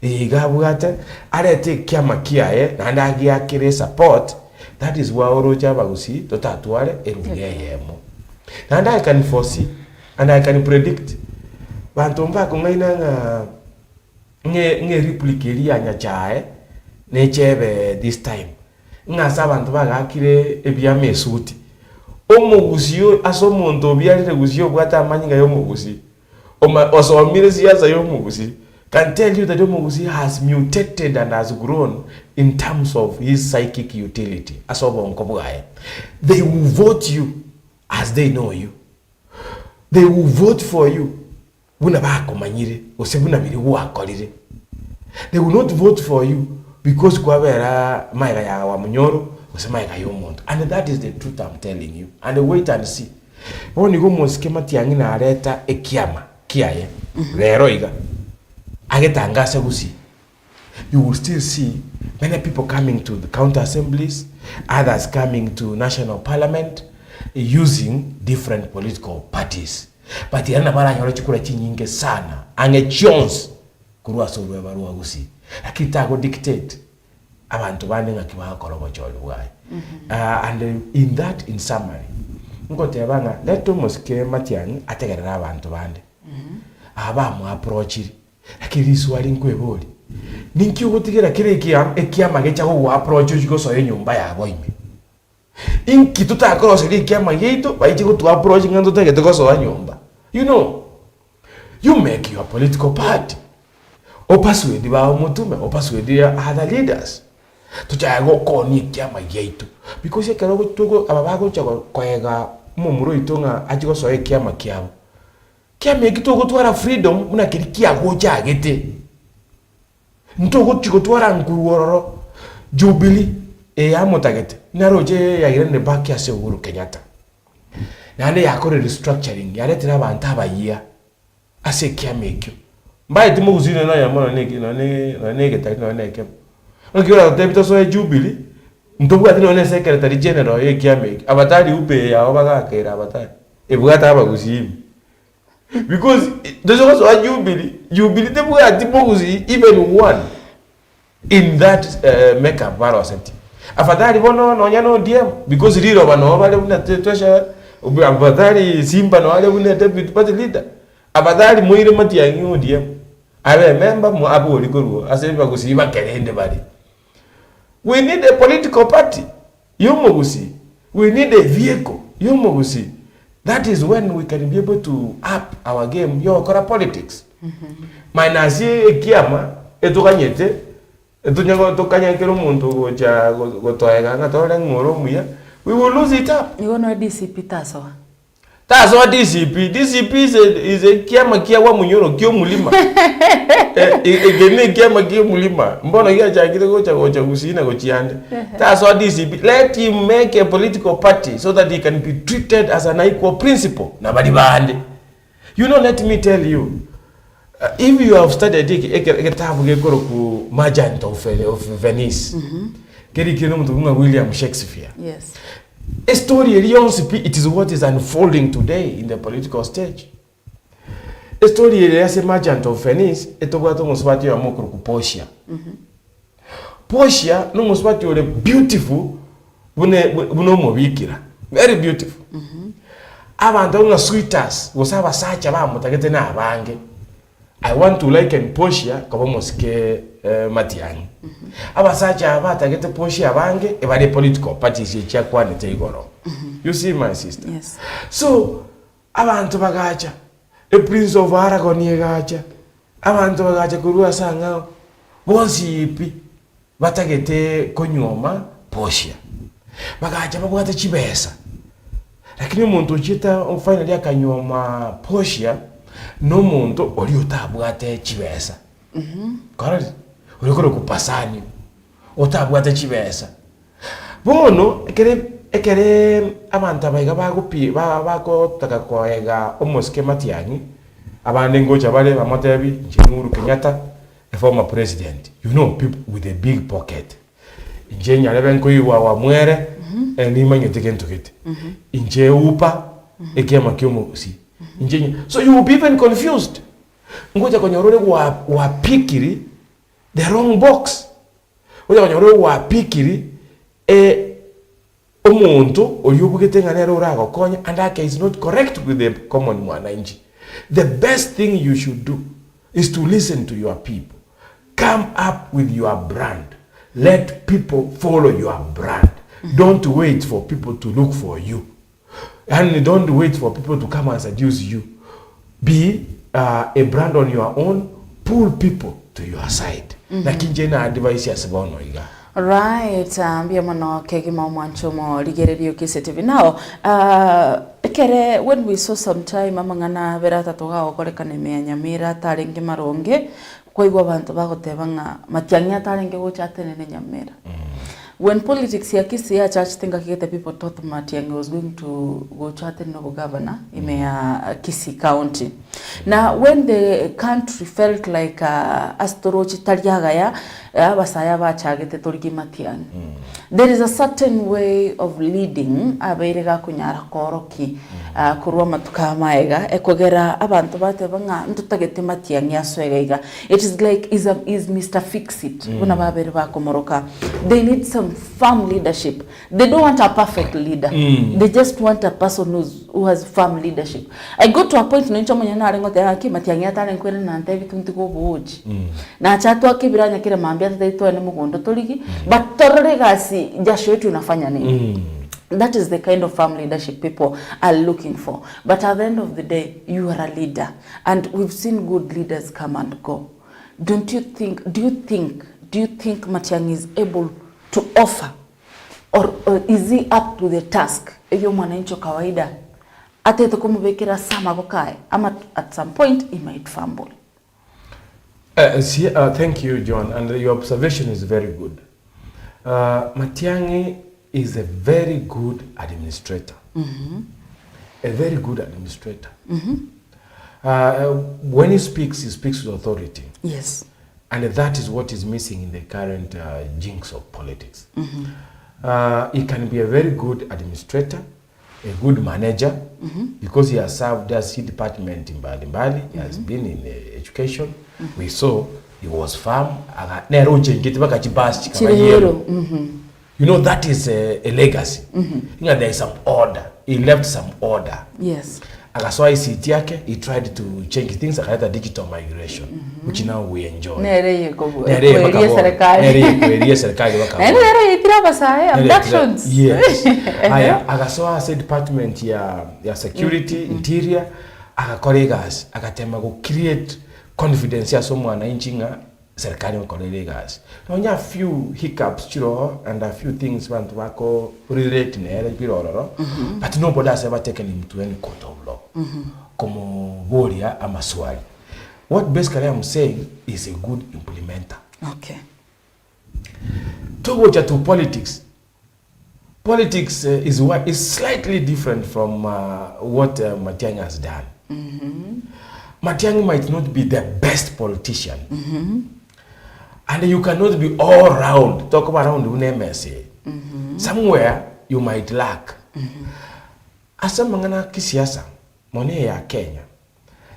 iga bwata arete kiama kiaye na ndagi akire support. That is why oroja bagusi totatwale eruyeyemo and I can foresee and I can predict bantu mbako ngaina nge replicate anya chae ne chebe this time nga sabantu bagakire ebyame suti omugusio asomonto byalire gusio bwata amanyinga yomugusi osomire siasa yomugusi can tell you that yomugusi has mutated and has grown in terms of his psychic utility asobonko bwaye. They will vote you as they know you. They will vote for you buna bakomanyire osebuna biri wakolire. They will not vote for you because kwabera maiga ya wa munyoro osemaiga yomuntu. And that is the truth I'm telling you. And wait and see. Woni go moskema tiangi na areta ekiama kiaye rero iga agetangasa Gusii. You will still see many people coming to the county assemblies, others coming to national parliament using different political parties. But yana bara nyoro chikura chinyinge sana ange chance kurwa solwe barua Gusii akita go dictate abantu bane ngakiba korobo cholo bwaye. And in that, in summary, ngote yabanga leto moske matiani ategerera abantu bande aba mu approach akiri swali nkweboli ninki ugutigera kire ekiama gecha go approach uko so nyumba yabo ime inki tutakorosa ekiama geito baije go to approach ngando tegete go so nyumba. You know, you make your political party opaswedi ba Motume opaswedi other leaders tuchago koni kiama geito because ekero tugo ababago chago koega mumuro itonga ajigo so ekiama kiabo kiama gito gutwara freedom muna kirikia goja gete ntogo chigotwara nguruoro Jubilee ya mutagete naroje ya irene baki ase Uhuru Kenyatta nande yakore restructuring yaretira abantu abayia ase kiama ekyo mbaye timo kuzina na ya mona nege tari na neke ngikira deputy so Jubilee ntobu ati no secretary general ye kiama ekyo abatari ube ya obagakera abatari ebwata abagusii because there's also a Jubilee te buga ati Gusii even one in that makeup baro asenti afadhali bono no nyano DM because riro bano bale buna treasure afadhali Simba no wale buna deputy party leader afadhali muire mati yangu DM abe member mu abo likuru asemba Gusii bakelende bali. We need a political party Gusii. We need a vehicle Gusii. That is when we can be able to up our game kora politics. Minus ekiama etuganyete etunyago tokanyakero muntu gocha gotoega ngatore ngoro muya we will lose it up. You know DCP taso. Taso DCP is a kiama kiawa munyoro kyo mulima. Egene kiama kyo mulima. Mbona ya chakire gocha Gusii na gochiande. Taso DCP let him make a political party so that he can be treated as an equal principle. Na bali bande. You know, let me tell you, if you have studied eketabu gekoro ku Merchant of Venice. Keri kino mtu William Shakespeare. Yes. A story, it is what is unfolding today in the political stage. A story, a Merchant of Venice, etogato muswati ya mokuru ku Portia. Portia, no muswati ole beautiful, buno mobikira. Very beautiful. Abantu nga sweeters, wasaba sacha ba mutagete na abange. I want to liken Portia kabo moske Matiang'i. Abasacha abatagete Portia abange ebale political parties yechakwa netegoro. You see my sister? Yes. So abantu bagacha the Prince of Aragon yegacha abantu bagacha kurua sanga bonsi ipi batagete konyoma Portia bagacha bagwata chibesa lakini umuntu chita finally akanyoma Portia no muntu oli utabwate chibesa correct ulikoro kupasani utabwate chibesa bono ekere abantu abayiga bakotaka koega omoske Matiang'i abande ngocha bale bamotebi Uhuru Kenyatta, a former president, you know, people with a big pocket. Inje nyalebenko iwa wa mwere nima nyeteke ntokete inje upa ekema kyomo si inje so you will be even confused ngoja konyorore wa pikiri the wrong box ngoja konyorore wa pikiri omuntu oyubugete nganero urago konya and that is not correct with the common mwananchi. The best thing you should do is to listen to your people. Come up with your brand. Let people follow your brand. Don't wait for people to look for you. And don't wait for people to come and seduce you. Be a brand on your own. Pull people to your side. Lakini na advice ya sabono iga. Right, mbia mano kegi mwanchomo ligererio Gusii TV. Now, kere when we saw some time amangana verata toga okoreka nemea Nyamira taringe maronge koigwa bantu bagotebanga Matiang'i atarenge gochate nene Nyamira. When politics ya Gusii ya church think the people thought Matiang'i was going to go chat no governor in Gusii County. Now when the country felt like astorochi taliagaya basaya bachagete torigi Matiang'i. There is a certain way of leading aberega kunyara koroki kurwa matuka maega ekogera abantu batebanga ntutagete Matiang'i aswegaiga. It is like is Mr. Fix It kuna babere bakomoroka. They need some firm leadership. They don't want a perfect leader. They just want a person who has firm leadership. I got to a point no nchomo nyana arengote aki Matiang'i atare nkwere na ntebi tuntiko boji. Na achatu akibiranya kire mambia taito ene mugondo toligi but torore gasi jasho yetu unafanya nini? That is the kind of firm leadership people are looking for. But at the end of the day, you are a leader and we've seen good leaders come and go. Do you think Matiang'i is able to offer or is he up to the task? Eyo mwananchi kawaida ateto kumubekera sama bokae ama at some point he might fumble. Thank you, John, and your observation is very good. Matiang'i is a very good administrator. A very good administrator. When he speaks with authority. Yes. And that is what is missing in the current jinx of politics. He can be a very good administrator, a good manager, because he has served as C department in Mbali. He has been in education. We saw he was firm. You know, that is a legacy. You know, there is some order. He left some order. Yes. Akaswa ICT yake, he tried to change things, akaleta digital migration, which now we enjoy. Nereye serikali waka. Nereye itiraba sae abductions. Yes. Aya akaswa say department ya security, interior, akakolegas, akatema go create confidence ya somo wananchi nga serikali wakolegas. Now a few hiccups chiro and a few things want wako relate na birororo, but nobody has ever taken him to any court of law. Como boria ama swali. What basically I'm saying is a good implementer. Okay. To politics. Politics is slightly different from what Matiang'i has done. Matiang'i might not be the best politician. And you cannot be all round. Talk about around UNMSA. Somewhere you might lack. Asa mangana kisiasa mone ya Kenya.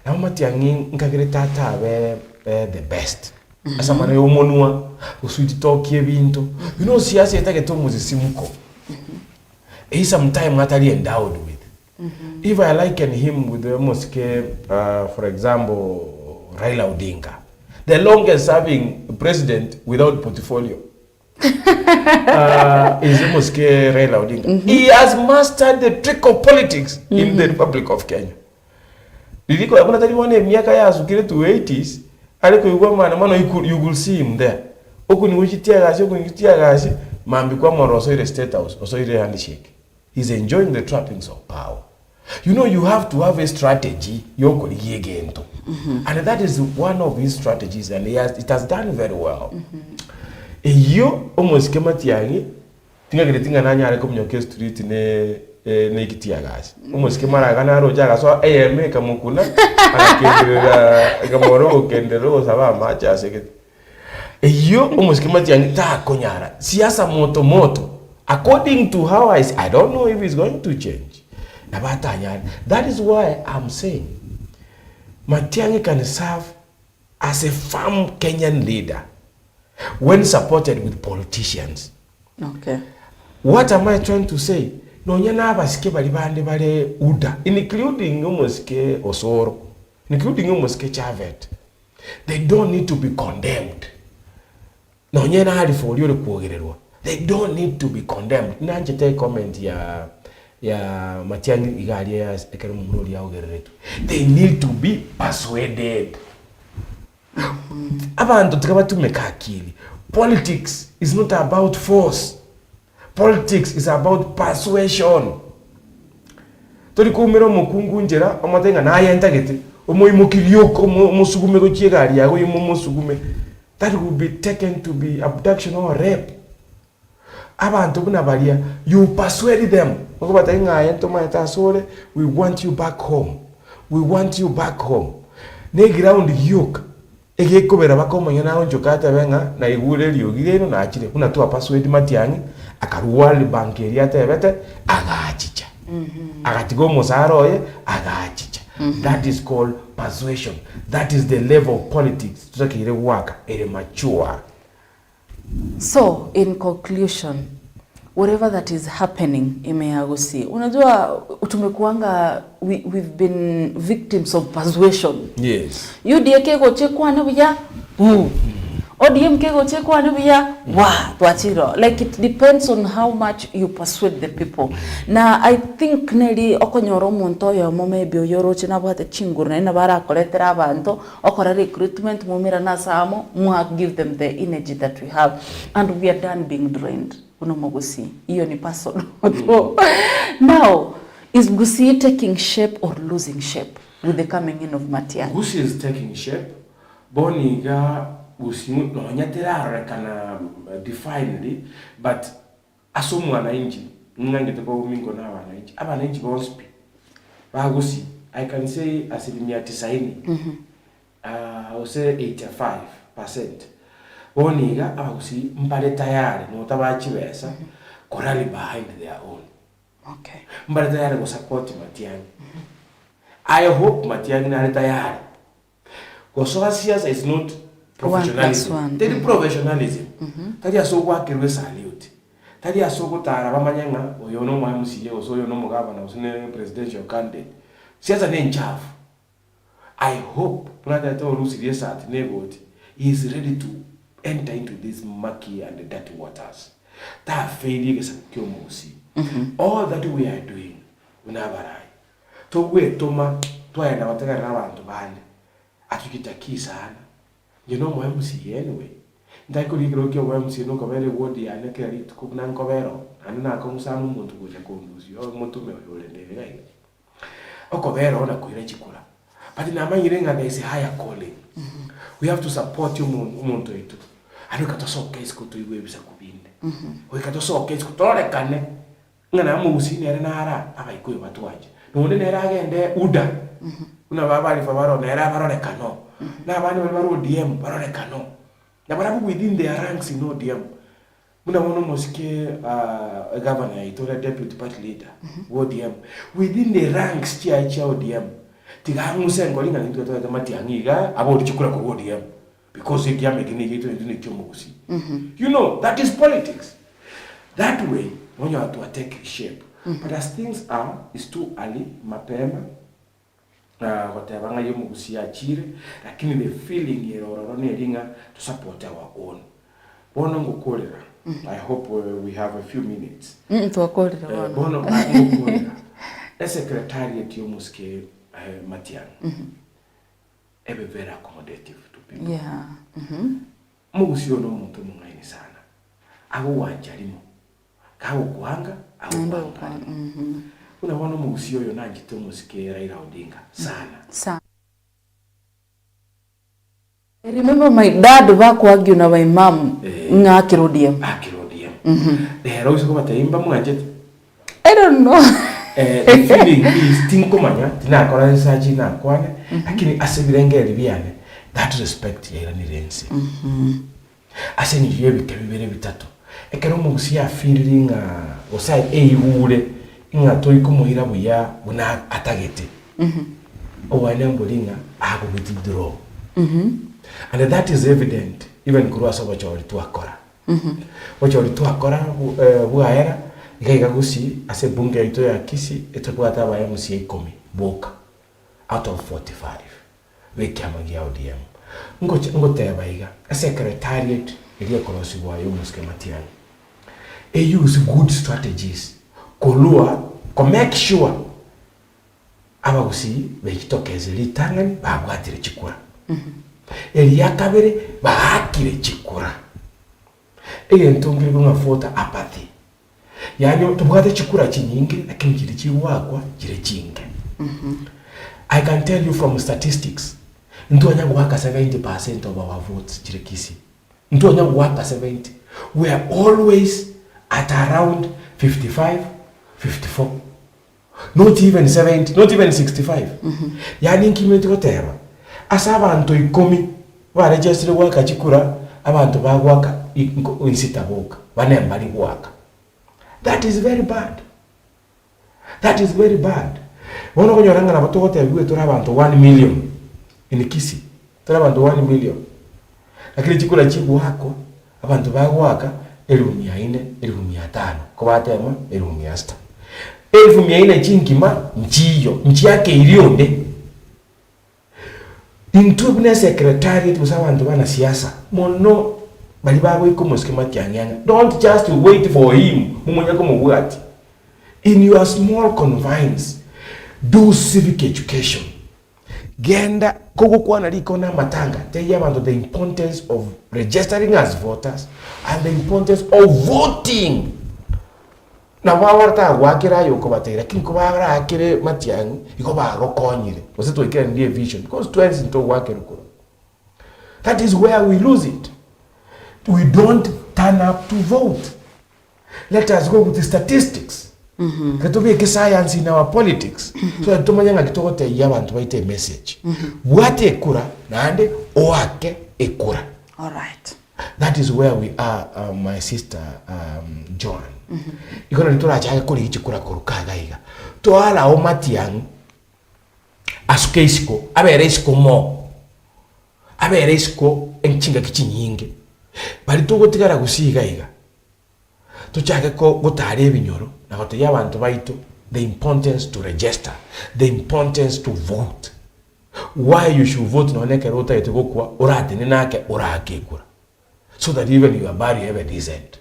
Na Matiang'i nkagire tata the best. Asa mane yomonua usuiti talk ebintu. You know siasa etake to muzisimuko. He sometime atali endowed with. If I liken him with almost for example Raila Odinga, the longest serving president without portfolio is almost Raila Odinga. He has mastered the trick of politics in the Republic of Kenya. Liliko yakuna tali wane miaka ya asukire to 80s, aliko yuwa mano you will see him there. Oku ni uchitia gasi, mambi kwa moro oso ile state house, oso ile handshake. He's enjoying the trappings of power. You know, you have to have a strategy yogento. And that is one of his strategies, and it has done very well. Iyo almost kema tiangi tinga kiretinga nanya ale kumnyoke street ne kitiagazi. Almost kema ragana roja so ayeme kamukuna akendera kamoro kendero saba macha seke. Iyo almost kema tiangi ta konyara. Siasa moto. According to how I don't know if it's going to change. That is why I'm saying Matiang'i can serve as a firm Kenyan leader when supported with politicians. Okay. What am I trying to say? No, nyana basike balibande bale uda, including Umuske Osoro, including Umuske Chavet. They don't need to be condemned. No, nyana hali folio le kuogererwa. They don't need to be condemned. Nanje take comment ya Matiang'i igari ya ekere mumurori ya ogereretu. They need to be persuaded. Abantu tukaba tumeka akili. Politics is not about force. Politics is about persuasion. Tori kumero mukungu njera amatenga na ayentagete omoimokirioko musugume go chigari yago musugume. That will be taken to be abduction or rape. Abantu buna balia, you persuade them. We want you back home. We want you back home. Ne ground yoke. Ege kobera bako manyana onjo kata benga na igure liogireno na achire. Kuna tu persuade Matiang'i akaruwali bankeri atebete agachicha. Agatigo mosaro ye agachicha. That is called persuasion. That is the level of politics. Tutakire waka ere mature. So, in conclusion, whatever that is happening in Gusii, unajua tumekuanga we've been victims of persuasion. Yes. UDA kego chekwa ne buya ODM kego chekwa ne buya twachiro. Like it depends on how much you persuade the people. Na I think neri okonyoro muntu yo maybe oyoro china bwate chingurne na bara koletera abantu okora recruitment mumira na samo give them the energy that we have, and we are done being drained. Gusii. Iyo ni personal. Now, is Gusii taking shape or losing shape with the coming in of Matiang'i? Gusii is taking shape. Boniga Gusii no nyatera rekana definedly, but asomu wananchi ngangete kwa umingo na wananchi. Wananchi bonspi. Ba Gusii, I can say asilimia 90. I will say 85%. Boniga Gusii mbale tayari no tabachibesa korali behind their own. Okay. Mbale tayari go support Matiang'i. I hope Matiang'i na tayari. Because siasa is not professionalism. There is professionalism. Tadi asoko akirwe salute. Tadi asoko tara bamanyanga oyono mwa musiye oso yono mugaba na usine presidential candidate. Siasa ni nchafu. I hope brother to Lucy at Negot is ready to enter into this murky and dirty waters. That failure is a Gusii. All that we are doing, unabarai. To we toma twaenda wataka rabantu bande. Atukitaki sana. You know mwa Gusii anyway. Ndako ligirokyo mwa Gusii no kobere wodi ya nekeri tukubna nkobero. Anuna akomusamu muntu kuja konduzi. O Motume oyole ndebe. Okobero na kuire chikula. But in Amanyirenga there is a higher calling. We have to support you umuntu itu. Ano katosoke isikutu iwe bisa kubinde. We katosoke isikutore kane. Ngana Gusii nere nara abaikuye batuwaje. None nere agende uda. Una babali fabaro nere barone kano. Na bani baro ODM barone kano. Na barabu within their ranks in ODM. Muna wono moske governor itola deputy party leader ODM within the ranks chia ODM. Tiga musengo linga ndio toka Matiang'i ga abo chikura ko ODM because he giame kini yetu ndio kyomo Gusii. You know that is politics. That way when you have to take shape. But as things are, it's too early mapema. Whatever ngayo Gusii achire lakini the feeling yeroro ne linga to support our own. Bono ngokolera. I hope we have a few minutes. Tuwakolera bono ngokolera. The secretariat yomuske Matiang'i. Ebe very accommodative to people. Yeah. Gusii ono muntu mungaini sana. Ago wanjalimo. Kawo kuanga, ago wanga. unaona Gusii huyo na ngitumusikie Raila Odinga sana. I remember my dad back argue na my mom nga kirudia. Rero usiku bataimba mwanjete. I don't know. The feeling is tinkomanya tinakora saji na kwane lakini asibirengeri biane that respect ya ni rensi. Ase ni yebi kabibere bitatu. Ekero Gusii afeeling osai eyure inga toikumuhira buya buna atagete. Owane mbolinga ago withdraw. And that is evident even kurasa wachori tuakora. Wachori tuakora buaera ikaiga Gusii ase bunge ito ya Kisii itakuwa baya MCA 10 boka out of 45 wiki amagia ODM ngote baiga a secretariat ile kolosi wa yomuske matiani use good strategies kolua ko make sure aba Gusii bekitokeze litangani bagwatire chikura Elia kabere baakire chikura ntongire ngafota apathy yani tubwate chikura chinyingi lakini kiri chiwakwa kire chinge. I can tell you from statistics ntu anyango waka 70% of our votes kire Kisii ntu anyango waka 70 we are always at around 55 54 not even 70 not even 65 yani nkimeti kotera asa abantu 10 baregistre waka chikura abantu bagwaka insita boka banembali gwaka. That is very bad. That is very bad. Wono konyoranga na batogote yabiwe tora abantu 1 million in Kisii. Tora abantu 1 million. Lakini chikula chiku wako abantu bagwaka 1400 1500 ko batema 1600. 1400 chingima nchi yake ilionde. Intubne secretariat busabantu bana siasa. Mono bali babo ikomoske matianyanga. Don't just wait for him. Mumunya ko mubwati. In your small confines, do civic education. Genda kogo kwa naliko na matanga. Tell you the importance of registering as voters and the importance of voting. Na wawarta wakira yoko batera kin ko bara akire matiang iko ba rokonyire. Oseto ikira ndiye vision because twice into wakere ko. That is where we lose it. We don't turn up to vote. Let us go with the statistics. Katubi ke science in our politics. So tumanyanga kitokote yabantu baite message. Wate ekura nande oake ekura. All right. That is where we are, my sister John. Ikona nitora chaga kuri ichikura korukaga iga. Toala o matiang asukeisko aberesko mo. Aberesko enchinga kichinyinge. Bali tugo tigara Gusii iga. Tuchake ko gotare ebinyoro na gote yabantu baito the importance to register, the importance to vote. Why you should vote no neke rota etego kwa orate ninake orake kura. So that even your body have a decent.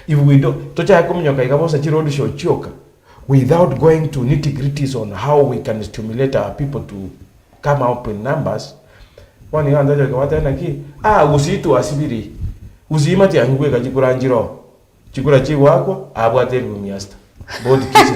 If we don't, tuchake kumnyoka igabosa chirodu shochioka without going to nitty-gritties on how we can stimulate our people to come up in numbers. Wani andaje kwa tena ki Gusii tu asibiri. Gusii mati angwe kajikura njiro. Chikura chi wako abwate rumiasta. Bodi kisi.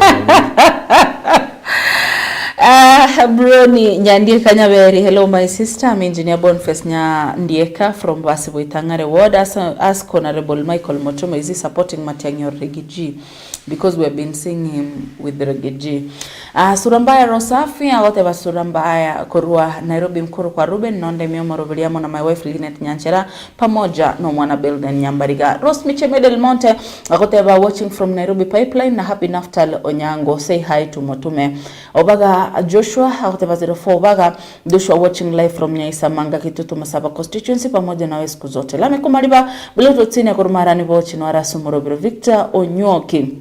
Broni Nyandieka Nyaberi. Hello my sister, I'm Engineer Boniface Nyandieka from Basibu Itangare Ward. Ask Honorable Michael Motume, is he supporting Matiang'i Regiji? Because we have been seeing him with the Regiji. Surambaya Rosafi, whatever Surambaya Korua Nairobi Mkuru kwa Ruben Nonde Miomo Roveliamo na my wife Linet Nyanchera pamoja no mwana Belden Nyambariga. Rose Micheme Del Monte, whatever watching from Nairobi Pipeline na Happy Naftal Onyango. Say hi to Motume. Obaga Joshua, whatever 04 Obaga Joshua watching live from Nyaisa Manga Kitutu Masaba constituency pamoja na wesku zote. Lame kumaliba bileto tsini ya kurumarani watching wara Sumurobiro Victor Onyoki.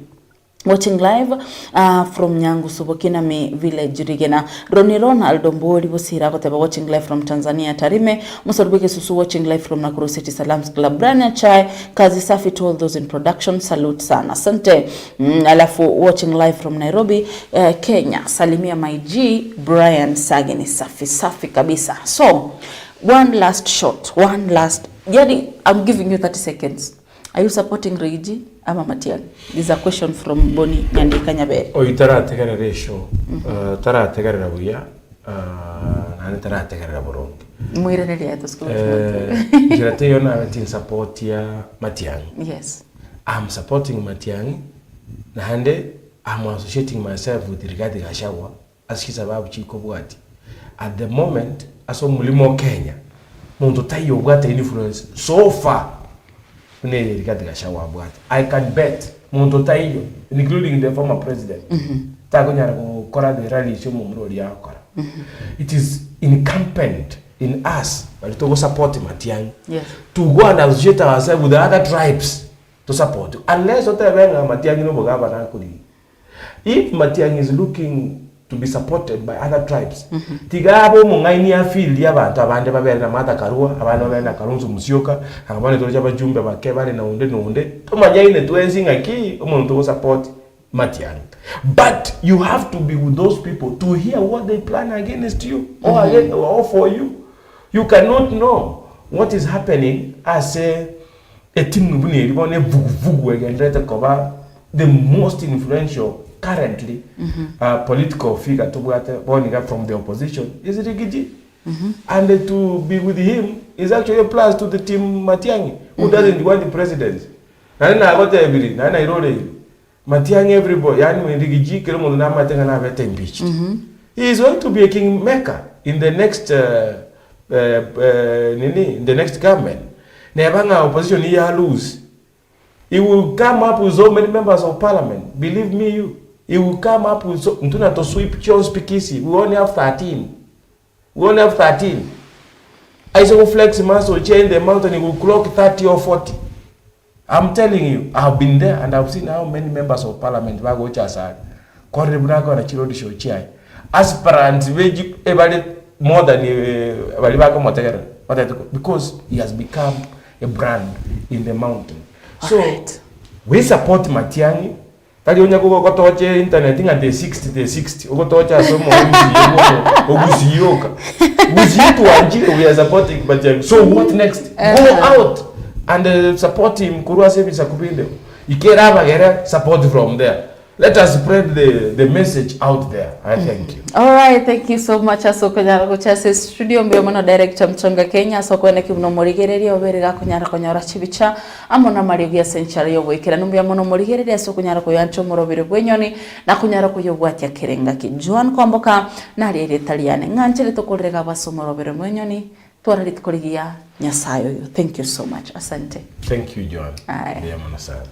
Watching live from Nyangu Subokina Me Village Rigena. Roni Ronaldo Mbori Busira koteba watching live from Tanzania Tarime. Musorubike Susu watching live from Nakuru City Salams Club. Brania Chai kazi safi to all those in production. Salute sana. Asante. Alafu watching live from Nairobi Kenya. Salimia my G Brian Sagini safi kabisa. So one last shot. Yani I'm giving you 30 seconds. Are you supporting Regiji? ama Matiang'i? This is a question from Boni Nyandika Nyabere. Itarategerera ratio tarategerera buya nani tarategerera boronge Mwirereri ya tuskulu. jirate yona wetin support ya Matiang'i. Yes. I'm supporting Matiang'i na hande I'm associating myself with Rigathi Gachagua as sababu chiko bwati. At the moment aso mulimo Kenya muntu tayo bwata influence so far ne Rigathi Gachagua bwati. I can bet muntu tayo including the former president tagonya ko kora the rally shomo mroli yakora. It is incumbent in us to go support Matiang'i. Yes. To go and associate ourselves with the other tribes to support. Unless Matiang'i no bogaba na kuli. If Matiang'i is looking to be supported by other tribes, tigabo mungaini ya field ya bantu abande babere na Martha Karua, abana babere na Kalonzo Musyoka, abana toja bajumbe bakebale na unde to majaine twenzinga ki umuntu to support Matiang'i. But you have to be with those people to hear what they plan against you or against or for you. You cannot know what is happening as a team the most influential currently political figure from the opposition is Rigiji. And to be with him is actually a plus to the team Matiang'i, who doesn't want the presidency. Matiang'i everybody, Rigiji, impeached. He is going to be a kingmaker in the next in the next government. Nebanga opposition here lose. He will come up with so many members of parliament. Believe me, he will come up with so to sweep Charles Pikisi. We only have 13. I say flex mass will change the mountain, he will clock 30 or 40. I'm telling you, I've been there and I've seen how many members of parliament bago chasa. Koribunako na chirodi shochai. Aspirants more than because he has become a brand in the mountain. So we support Matiang'i. Tali onya go toche internet at the 60 go tocha so mo Gusii yoka. Gusii to Anjiro we are supporting Matiang'i. So what next? Go out and support him. Kurwa service akubinde. Ikera bagera support from there. Let us spread the message out there. I thank you. All right, thank you so much. Asoko nyara kuchase studio mbio mono director Mchonga Kenya asoko ene kibuno murigereria oberega kunyara konyora chibicha amona mariogia century yo gwikira numbia mono murigereria asoko nyara kuyancho morobire bwenyoni na kunyara kuyobwatia kirenga kijuan komboka na riri taliane nganchire tukurega basomorobire bwenyoni twarari tukurigia nyasayo yo. Thank you so much. Asante. Thank you, John. Aye. Yeah,